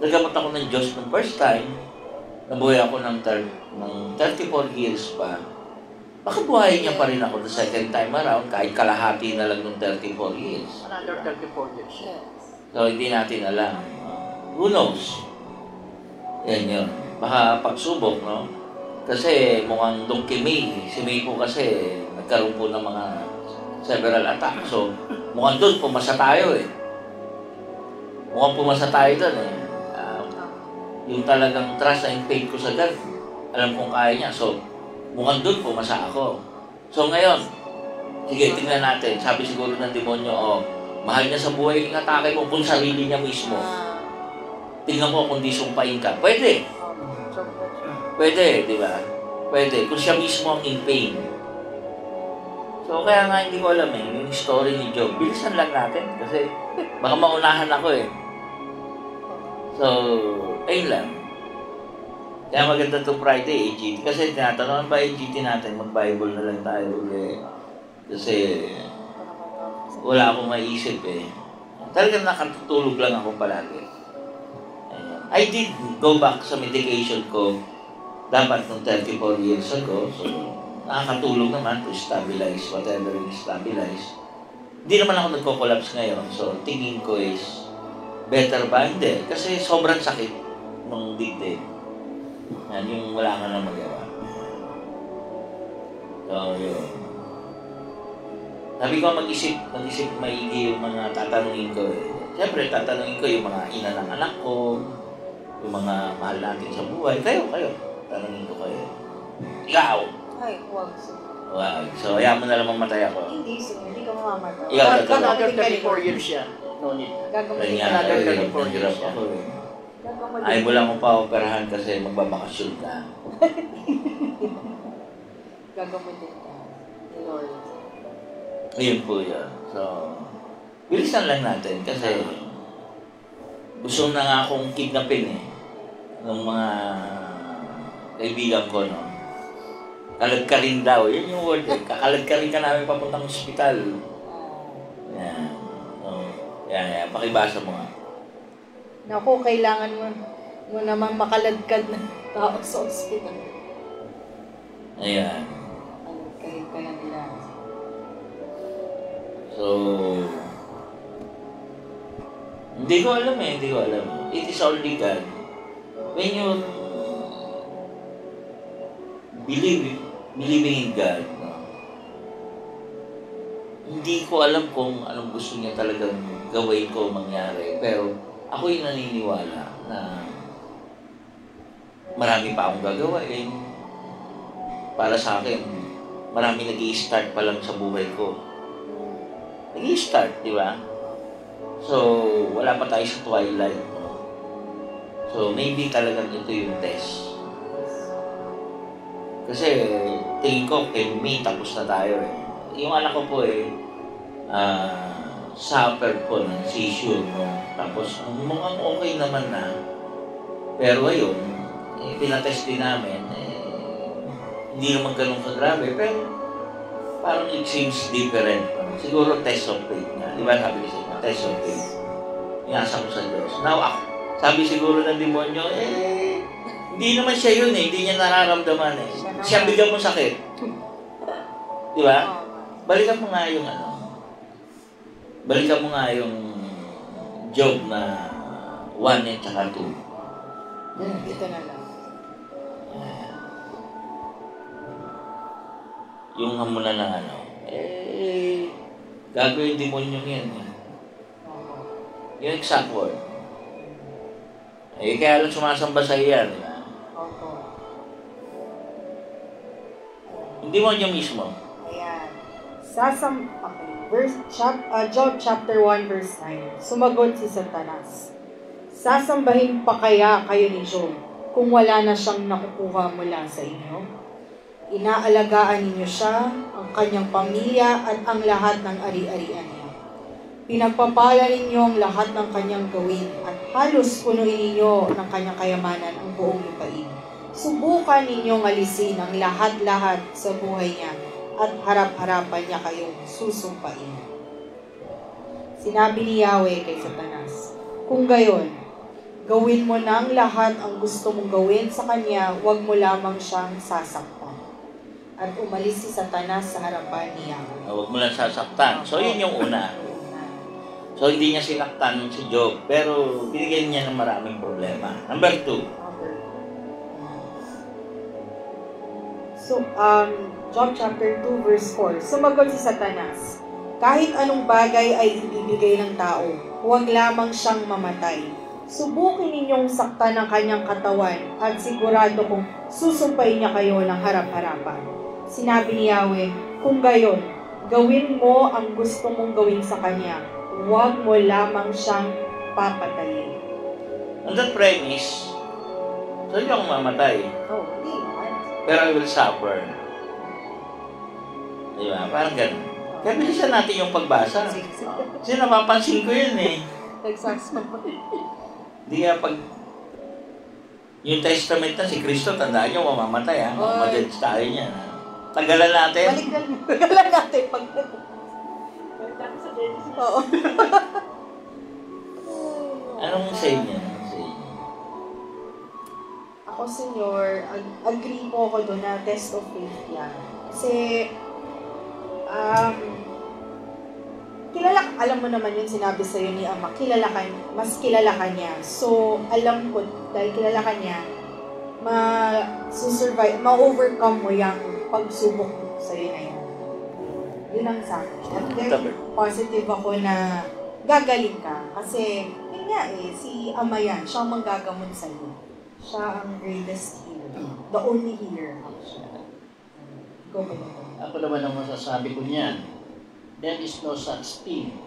nagamot ako ng Diyos ng first time, nabuhay ako ng 34 years pa, baka buhayin niya pa rin ako the second time around, kahit kalahati na lang ng 34 years. Another 34 years. So, hindi natin alam. Who knows? Yan yun. Baka pagsubok, no? Kasi mukhang Don May, si May po kasi nagkaroon po ng mga several attacks. So, mukhang doon, pumasa tayo eh. Mukhang pumasa tayo doon eh. Yung talagang trust and faith ko sa God, alam kong kaya niya. So, mukhang doon, pumasa ako. So, ngayon, sige, tingnan natin. Sabi siguro ng demonyo, mahal niya sa buhay yung atake mo kung sarili niya mismo. Tingnan mo kung di sumpain ka. Pwede. Pwede, di ba? Pwede. Kung siya mismo ang in pain. So, kaya nga hindi ko alam eh, yung story ni Job. Bilisan lang natin kasi baka maunahan ako eh. So, ayun lang. Kaya maganda itong Friday, AGT. Kasi tinatanong ba AGT natin, mag-Bible na lang tayo ulit. Kasi wala akong maisip eh. Talagang nakatutulog lang ako palagi. I did go back sa medication ko dapat nung 34 years ago. So, nakakatulong naman to stabilize whatever is stabilize. Hindi naman ako nagko-collapse ngayon. So, tingin ko is better ba? Hindi. Kasi sobrang sakit nung dibdib. Yan, yung wala ka na magawa. So, yun. Sabi ko, mag-isip maigi yung mga tatanungin ko. Siyempre, tatanungin ko yung mga ina ng anak ko, yung mga mahal natin sa buhay. Kayo. Tanungin ko kayo. Ikaw! Ay, huwag. Wag. So, ayaw mo na lang mamatay ako. Hindi, sige. Hindi ka mamamatay. Ikaw, Another 34 years siya. No need. Gagamitin Kaya ka nga, na. nahirap ako eh. Ayaw mo lang akong pa-operahan kasi magbabakasyon ka. Gagamitin ka. Ni Lord. Ayun po yun. So, bilisan lang natin kasi gusto na nga akong kidnapin eh. Ng mga kaibigan ko, no? Kalad ka rin daw. Yun yung word eh. Kakalad ka rin ka namin papuntang ospital. Yan. So, yan. Pakibasa mo nga. Naku, kailangan mo naman makaladkad na tao sa ospital. Ayan. Kaladkad ka na nila. So, hindi ko alam. It is only God. When you believing in God, no? Hindi ko alam kung anong gusto niya talagang gawin ko mangyari. Pero ako'y naniniwala na marami pa akong gagawin. Para sa akin, marami nag-i-start pa lang sa buhay ko. Nag-i-start, di ba? So, wala pa tayo sa twilight. No? So, maybe talagang ito yung test. Kasi, tingin ko, kay me, tapos na tayo eh. Yung anak ko po suffer po ng seizure, no? Tapos, mukhang okay naman na. Pero ayun, pinatest din namin, hindi naman ganun kagrabe, pero parang it seems different. Siguro test of faith nga. Di ba sabi ko sa inyo? Test of faith. Inasa ko sa Diyos. Now, sabi siguro ng demonyo, hindi naman siya yun eh. Hindi niya nararamdaman eh. Siya bigyan mo sakit. Di ba? Balikan mo nga yung balikan mo nga yung Job na 1 at saka 2. Ito na lang. Yung hamunan ng gagawin demonyo yan. Yung exact word. Kaya lang sumasamba sa iyan. Hindi mo niya mismo. Ayan. Job chapter 1 verse 9. Sumagot si Satanas. Sasambahin pa kaya kayo ni Job kung wala na siyang nakukuha mula sa inyo? Inaalagaan ninyo siya, ang kanyang pamilya at ang lahat ng ari-arian niya. Pinagpapala ninyo ang lahat ng kanyang gawin at halos punuin ninyo ng kanyang kayamanan ang buong lupain. Subukan ninyong alisin ang lahat-lahat sa buhay niya at harap-harapan niya kayong susumpain. Sinabi ni Yahweh kay Satanas, kung gayon, gawin mo ng lahat ang gusto mong gawin sa kanya, huwag mo lamang siyang sasaktan. At umalis si Satanas sa harapan ni Yahweh. Huwag mo lang sasaktan. So, yun yung una. So, hindi niya sinaktan si Job, pero binigyan niya ng maraming problema. Number 2. So, Job chapter 2 verse 4. Sumagot si Satanas, kahit anong bagay ay ibibigay ng tao, huwag lamang siyang mamatay. Subukin ninyong saktan ng kanyang katawan at sigurado kong susumpain niya kayo ng harap-harapan. Sinabi ni Yahweh, kung gayon, gawin mo ang gusto mong gawin sa kanya. Huwag mo lamang siyang papatayin. On that premise, so hindi ako mamatay. Oh, hindi. Pero I will suffer. Di ba? Parang ganun. Kaya bilisan natin yung pagbasa. Kasi napapansin ko yun eh. Hindi nga pag yung testament na si Kristo, tandaan nyo, mamamatay ha. Mamamadage tayo niya. Tagalan natin. Balikan natin. Oo. Anong say niya? Ako, senyor, agree po ako doon na test of faith yan. Kasi, alam mo naman yun, sinabi sa'yo ni Ama, mas kilala ka niya. So, alam ko, dahil kilala ka niya, ma-overcome mo yung pagsubok sa'yo na yun. Yun ang sa akin. At very positive ako na gagaling ka. Kasi, yun nga eh, si Amayan, siya ang manggagamot sa'yo. Siya ang greatest healer. The only healer. Ikaw ba yun? Ako naman ang masasabi ko niyan. There is no such thing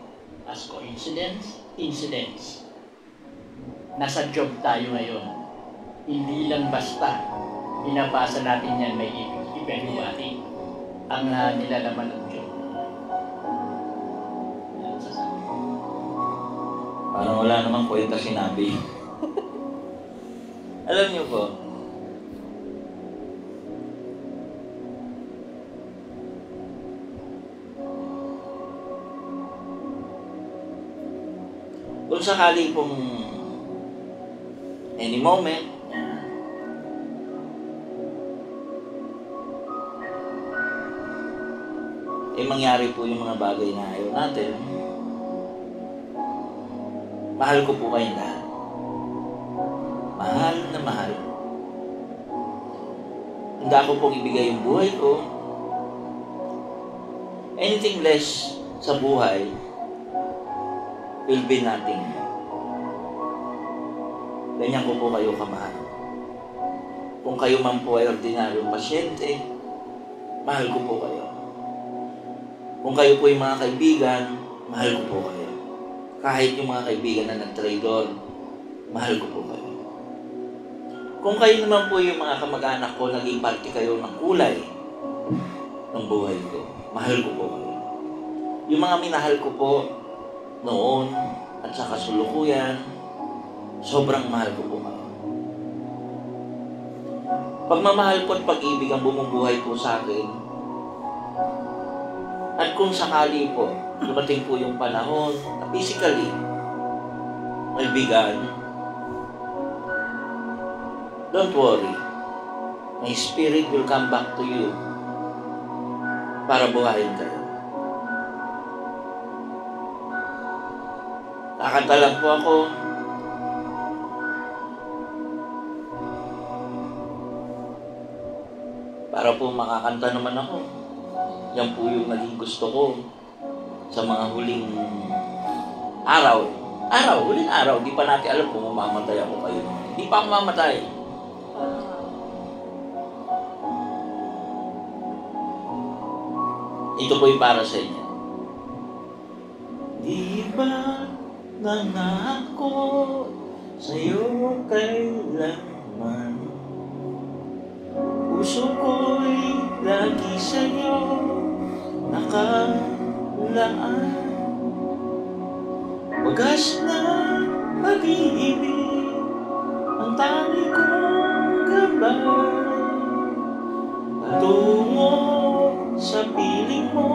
as coincidence, incidents. Nasa job tayo ngayon. Hindi lang basta pinapasa natin yan may evaluate ang nilalaman ng job. Yan ang sasabi ko. Parang wala namang kwenta sinabi. Alam niyo po, kung sakali pong any moment, mangyari po yung mga bagay na ayaw natin, mahal ko po kayong lahat. Mahal na mahal. Handa ko pong ibigay yung buhay ko. Anything less sa buhay will be nothing. Ganyan ko po kayo kamahal. Kung kayo man po ay ordinaryong pasyente, mahal ko po kayo. Kung kayo po yung mga kaibigan, mahal ko po kayo. Kahit yung mga kaibigan na nag-traidor, mahal ko po kayo. Kung kayo naman po yung mga kamag-anak ko, naging parte kayo ng kulay ng buhay ko, mahal ko po kayo. Yung mga minahal ko po noon at sa kasulukuyan, sobrang mahal ko po kayo. Pagmamahal ko at pag-ibig ang bumubuhay po sa akin. At kung sakali po, dumating po yung panahon na physically, kaibigan, don't worry. My spirit will come back to you para buhayin kayo. Kakanta lang po ako. Para po makakanta naman ako. Yan po yung naging gusto ko sa mga huling araw. Huling araw. Di pa natin alam kung mamamatay ako kayo. Di pa ako mamatay. Ito po yung para sa inyo. Di ba nangako sa'yo kailanman? Puso ko'y lagi sa'yo nakalaan. Wagas na pag-ibig ang tanging kong gabay. Patungo sa piling mo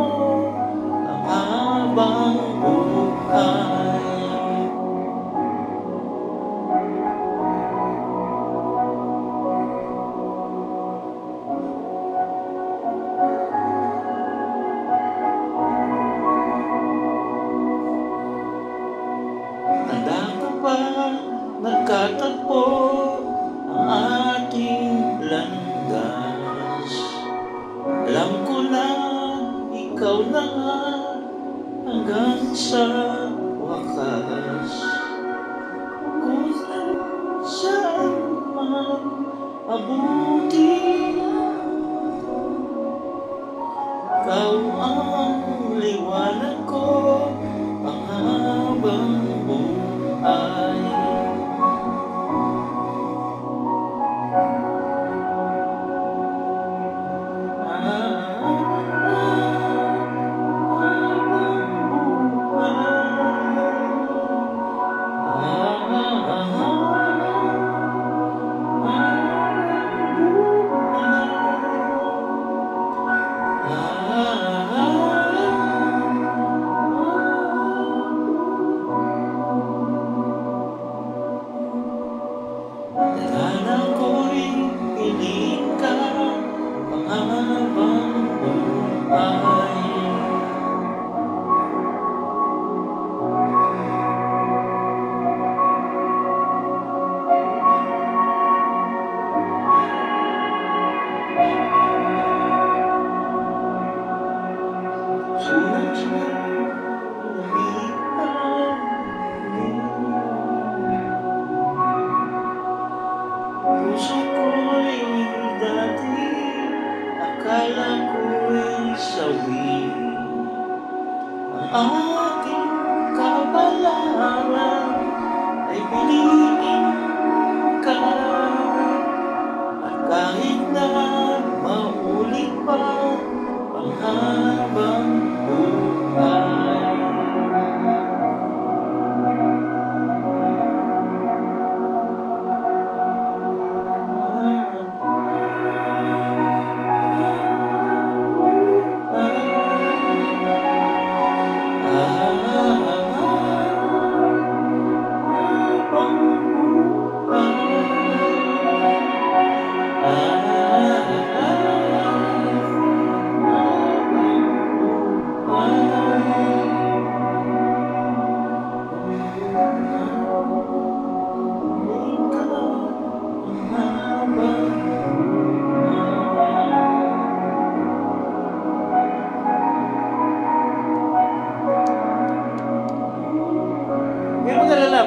ang habang buhay. Nagkatagpo ang ating landas. Alam ko na ikaw na hanggang sa wakas. Kung saan man mabuti, ikaw ang liwanag ko ang habang buhay. tuwing ang ating kabalaran ay piliin ka. At kahit na maulit pa ang habang buhay,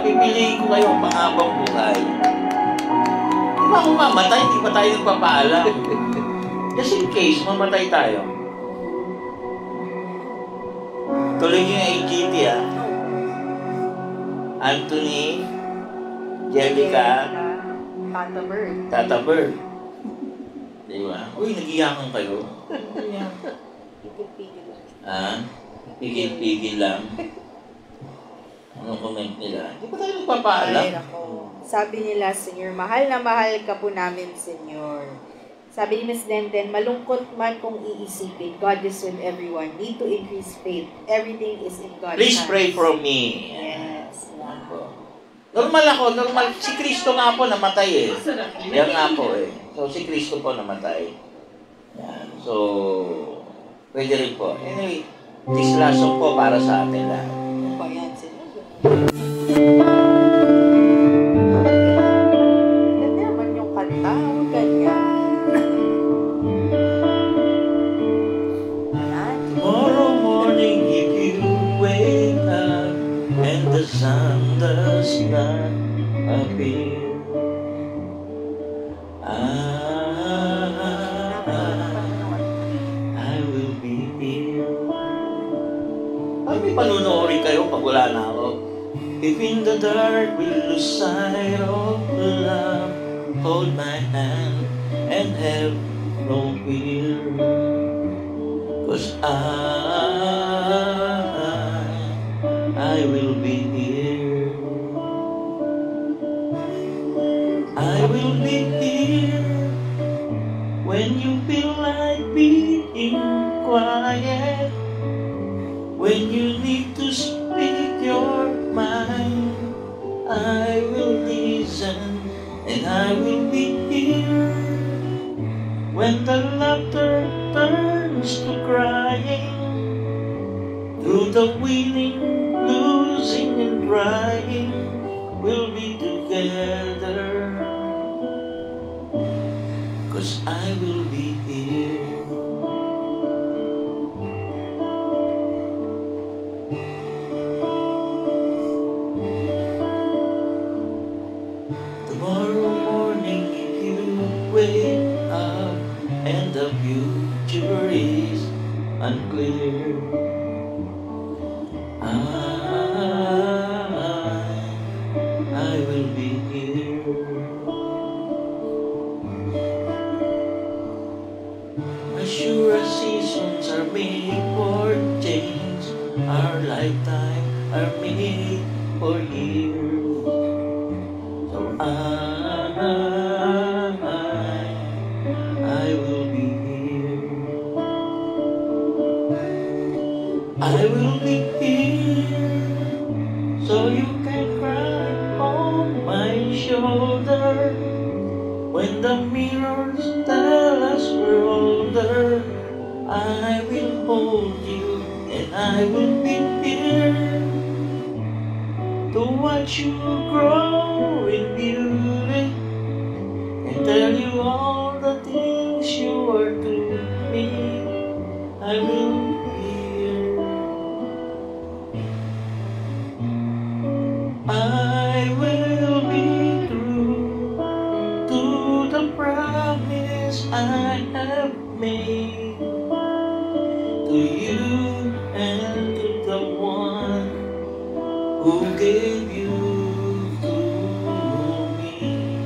pipiliin ko kayo ang mahabang buhay. Di ba kung mamatay, hindi pa tayo nagpapaalam. Just in case, mamatay tayo. Tuloy niyo yung AGT, Anthony, Jellica, Tata Bird. Di ba? Uy, nag-iyakan kayo. Pigil-pigil lang. Anong comment nila? Hindi pa tayo nagpapaalam. Sabi nila, Senyor, mahal na mahal ka po namin, Senyor. Sabi ni Ms. Denden, malungkot man kung iisipin, God is with everyone. Need to increase faith. Everything is in God's Please hands. pray for me. Yes. Normal ako, normal. Si Kristo nga po namatay Yan nga po So, si Kristo po namatay. Yan. So, pwede rin po. Anyway, this last song po para sa atin lahat. Ano ba yan, Senyor? Ganda naman yung kanta. Huwag ganyan. Tomorrow morning if you wake up and the sun does not appear, I will be here. Ay, may panunorin kayo pag wala na ako. If in the dark we lose sight of love, hold my hand and have no fear. 'Cause I will be here. I will be here when you feel like being quiet, when you need to speak your mind. I will listen and I will be here when the laughter turns to crying, through the winning, losing and crying, we'll be together, 'cause I will be here. Tomorrow morning if you wake up and the future is unclear, I will be here. As sure as seasons are made for change, our lifetime are made for years. So I will be here. I will be here, so you can cry on my shoulder when the mirrors tell us we're older. I will hold you and I will be here to watch you grow in beauty and tell you all the things you are to me. I will be here. I will be true to the promise I have made, to to you and to the one who gave you to me.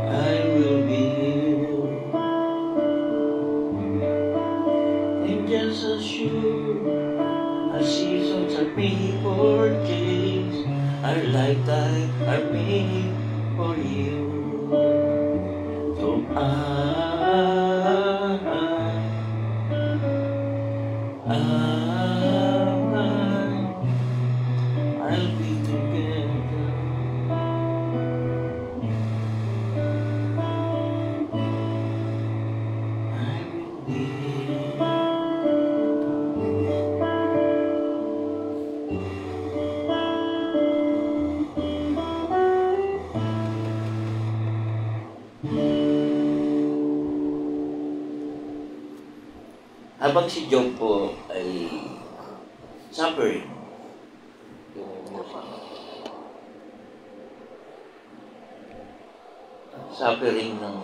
I will be here. I'm just as sure as seasons are made for change, our lifetime are made for you. So I'll be together. I will be here. Habang si Job po ay suffering, suffering ng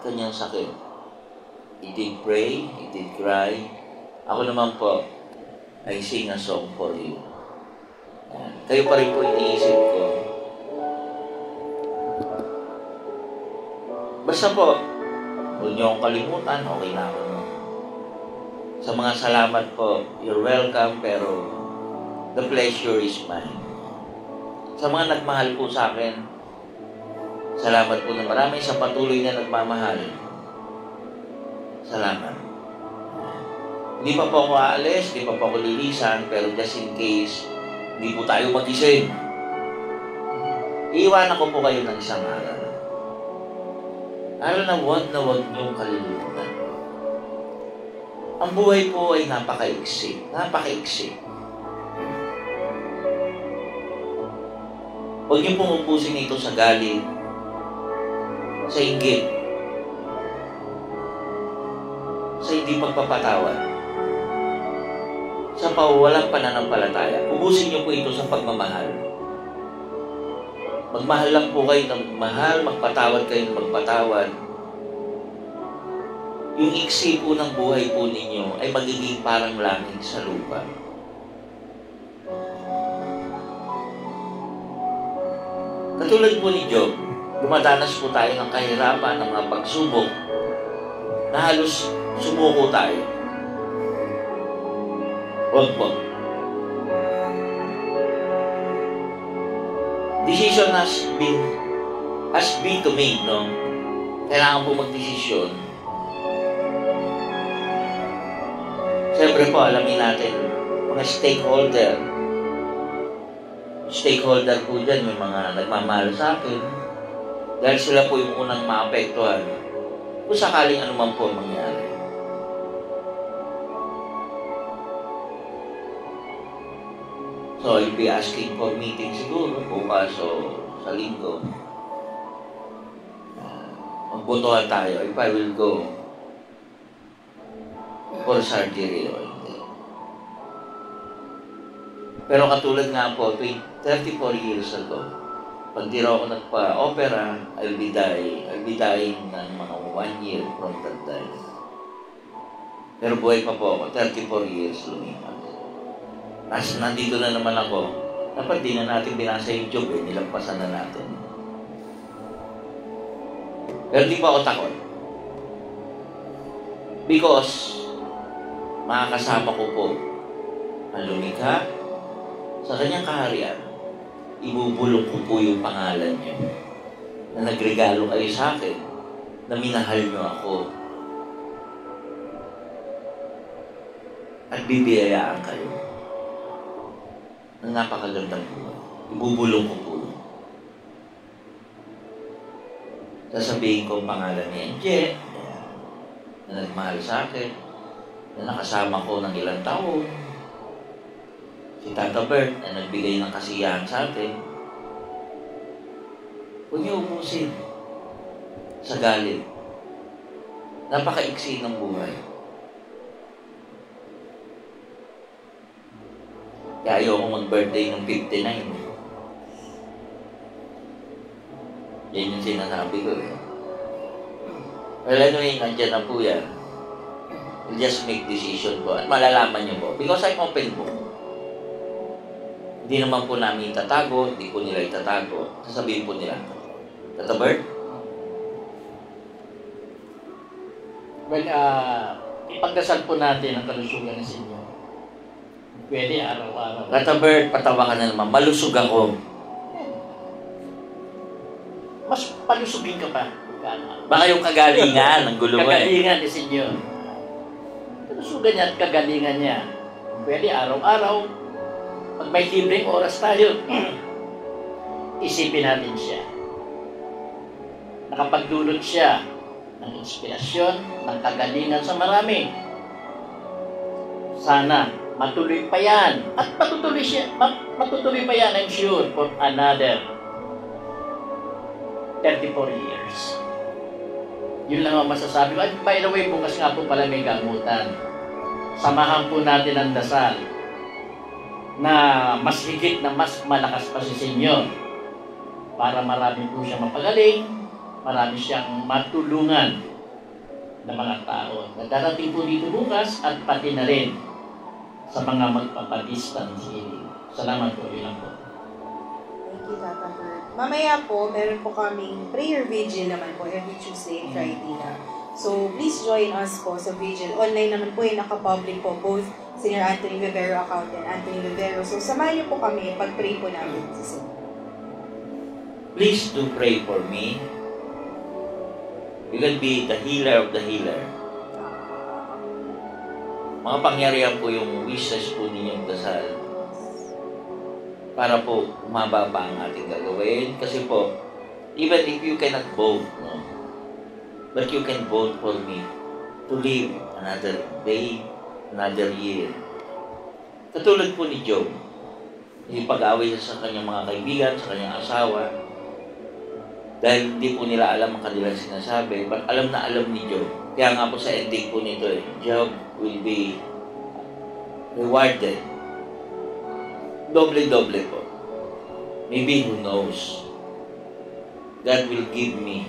kanyang sakit, he did pray, he did cry. Ako naman po ay sing a song for you. Kayo pa rin po iniisip ko. Basta po, huwag niyo akong kalimutan, okay na ako. Sa mga salamat po, you're welcome, pero the pleasure is mine. Sa mga nagmahal po sa akin, salamat po na marami. Sa patuloy na nagmamahal, salamat. Hindi pa po ako aalis, hindi pa po ako lilisan, pero just in case, hindi po tayo magising. Iiwanan ko po kayo ng isang araw. Araw na huwag niyong kalilimutan. Ang buhay po ay napaka-iksi. Napaka-iksi. Huwag niyo pong upusin ito sa galit, sa inggit, sa hindi pagpapatawad, sa pawawalang pananampalataya. Ubusin niyo po ito sa pagmamahal. Magmahal lang po kayo ng magmahal, magpatawad kayo ng magpatawad. Yung iksi po ng buhay po ninyo ay magiging parang langit sa lupa. Katulad po ni Job, dumadanas po tayo ng kahirapan, ng mga pagsubok, na halos sumuko tayo. Huwag po. Decision has been to make, no? Kailangan po magdesisyon. Siyempre po, alamin natin, mga stakeholder po dyan, may mga nagmamahal sa akin, dahil sila po yung unang maapektuhan kung sakaling anuman po mangyari. So, I'll be asking for meeting siguro, bukas o sa linggo. Magbotohan tayo, if I will go for surgery o hindi. Pero katulad nga po, 34 years ago, pag di raw ako nagpa-opera, I'll be dying ng mga 1 year from that time. Pero buhay pa po ako, 34 years lumipas. As nandito na naman ako, dapat di na natin binasa yung job nilampasan na natin. Pero di pa ako takot. Because, makakasama ko po ang lumikha sa kanyang kaharian. Ibubulong ko po yung pangalan niyo na nagregalo kayo sa akin, na minahal niyo ako, at bibiyayaan kayo ng napakagandang buhay. Ibubulong ko po. Sasabihin ko ang pangalan ni Enje, na nagmahal sa akin, na nakasama ko ng ilang taon. Si Tata Bert, na nagbigay ng kasiyahan sa atin. Huwag niyo ubusin sa galit. Napakaiksi ng buhay. Kaya ayoko mag-birthday ng 59. Yan yung sinasabi ko eh. Well, anyway, nandiyan na po yan. We'll just make decision po. At malalaman niyo po. Because I'm open po. Hindi naman po namin itatago. Hindi po nila itatago. Sasabihin po nila. Tata Bert? Well, ipagdasal po natin ang kalusugan sa inyo. Pwede araw-araw. Tata Bert, patawa ka na naman. Malusog ako. Mas palusugin ka pa. Baka yung kagalingan ng gulo mo eh. Kagalingan ni Senyor. Kalusugan niya at kagalingan niya. Pwede araw-araw. Pag may libreng oras tayo, isipin natin siya. Nakapagdulot siya ng inspirasyon, ng kagalingan sa marami. Sana matuloy pa yan. At matutuloy pa yan, I'm sure, for another 34 years. Yun lang ang masasabi ko. At by the way, bukas nga po pala may gamutan. Samahan po natin ang dasal na mas higit na mas malakas pa si Senyor para marami po siyang mapagaling, marami siyang matulungan ng mga tao. Darating po dito bukas at pati na rin sa mga magpapadistance healing. Salamat po. Yun lang po. Thank you, Tata Bert. Mamaya po, meron po kaming prayer vigil naman po every Tuesday and Friday na. So, please join us po sa vigil. Online naman po yung naka-public po, both Senior Anthony Vivero account and Anthony Vivero. So, samahan niyo po kami, pag-pray po namin sa Senyor. Please do pray for me. You can be the healer of the healer. Mga pangyarihan po yung wishes po ninyong dasal. Para po umababa ang ating gagawin. Kasi po, even if you cannot vote, no? But you can vote for me to live another day, another year. Katulad po ni Job, yung pag-away sa kanyang mga kaibigan, sa kanyang asawa, dahil hindi po nila alam ang kanilang sinasabi, but alam na alam ni Job. Kaya nga po sa ending po nito, Job will be rewarded. Doble-doble po. Maybe who knows? God will give me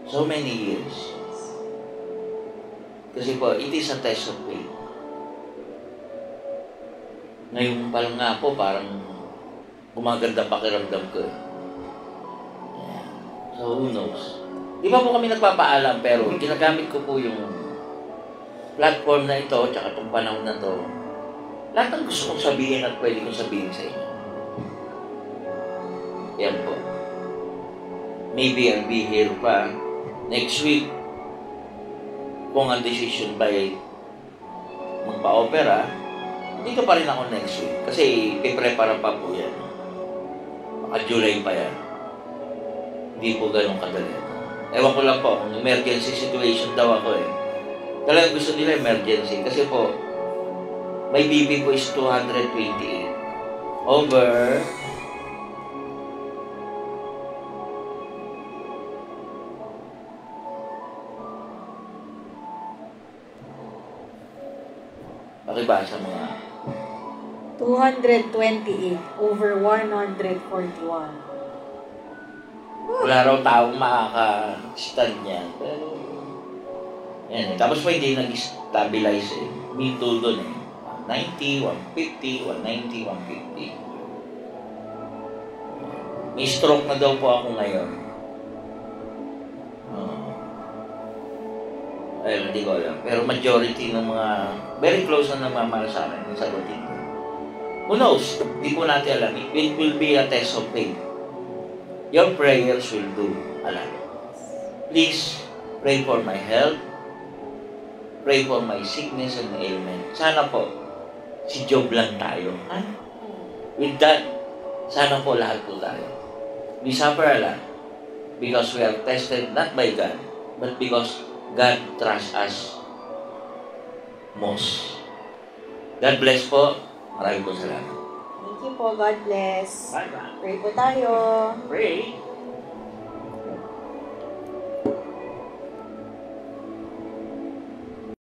so many years. Kasi po, it is a test of faith. Ngayon pa lang nga po, parang gumaganda pakiramdam ko. Yeah. So, who knows? Di ba po kami nagpapaalam, pero ginagamit ko po yung platform na ito, tsaka itong panahon na to. Lahat ng gusto kong sabihin at pwede kong sabihin sa inyo. Yan po. Maybe I'll be here pa next week kung ang decision ba ay magpa-opera. Dito pa rin ako next week kasi piprepara pa po yan. Baka July pa yan. Hindi po ganun kadali. Ewan ko lang po, kung emergency situation daw ako eh. Talagang gusto nila emergency kasi po may BB ko is 228 over pakibasa mga 228 over 141. wala raw taong makaka-stand yan pero yan eh. Tapos po hindi nag-stabilize eh. Minto doon eh. 90, 150, 190, 150. May stroke na daw po ako ngayon. Ayun, hindi ko alam. Pero majority ng mga very close na namamahal sa akin, yung sagutin ko. Who knows? Hindi po natin alam. It will be a test of faith. Your prayers will do a lot. Please, pray for my health. Pray for my sickness and ailment. Sana po, si Job lang tayo. Ha? With that, sana po lahat po tayo. We suffer a lot because we are tested not by God, but because God trusts us most. God bless po. Maraming po salamat. Thank you po. God bless. Bye-bye. Pray po tayo. Pray.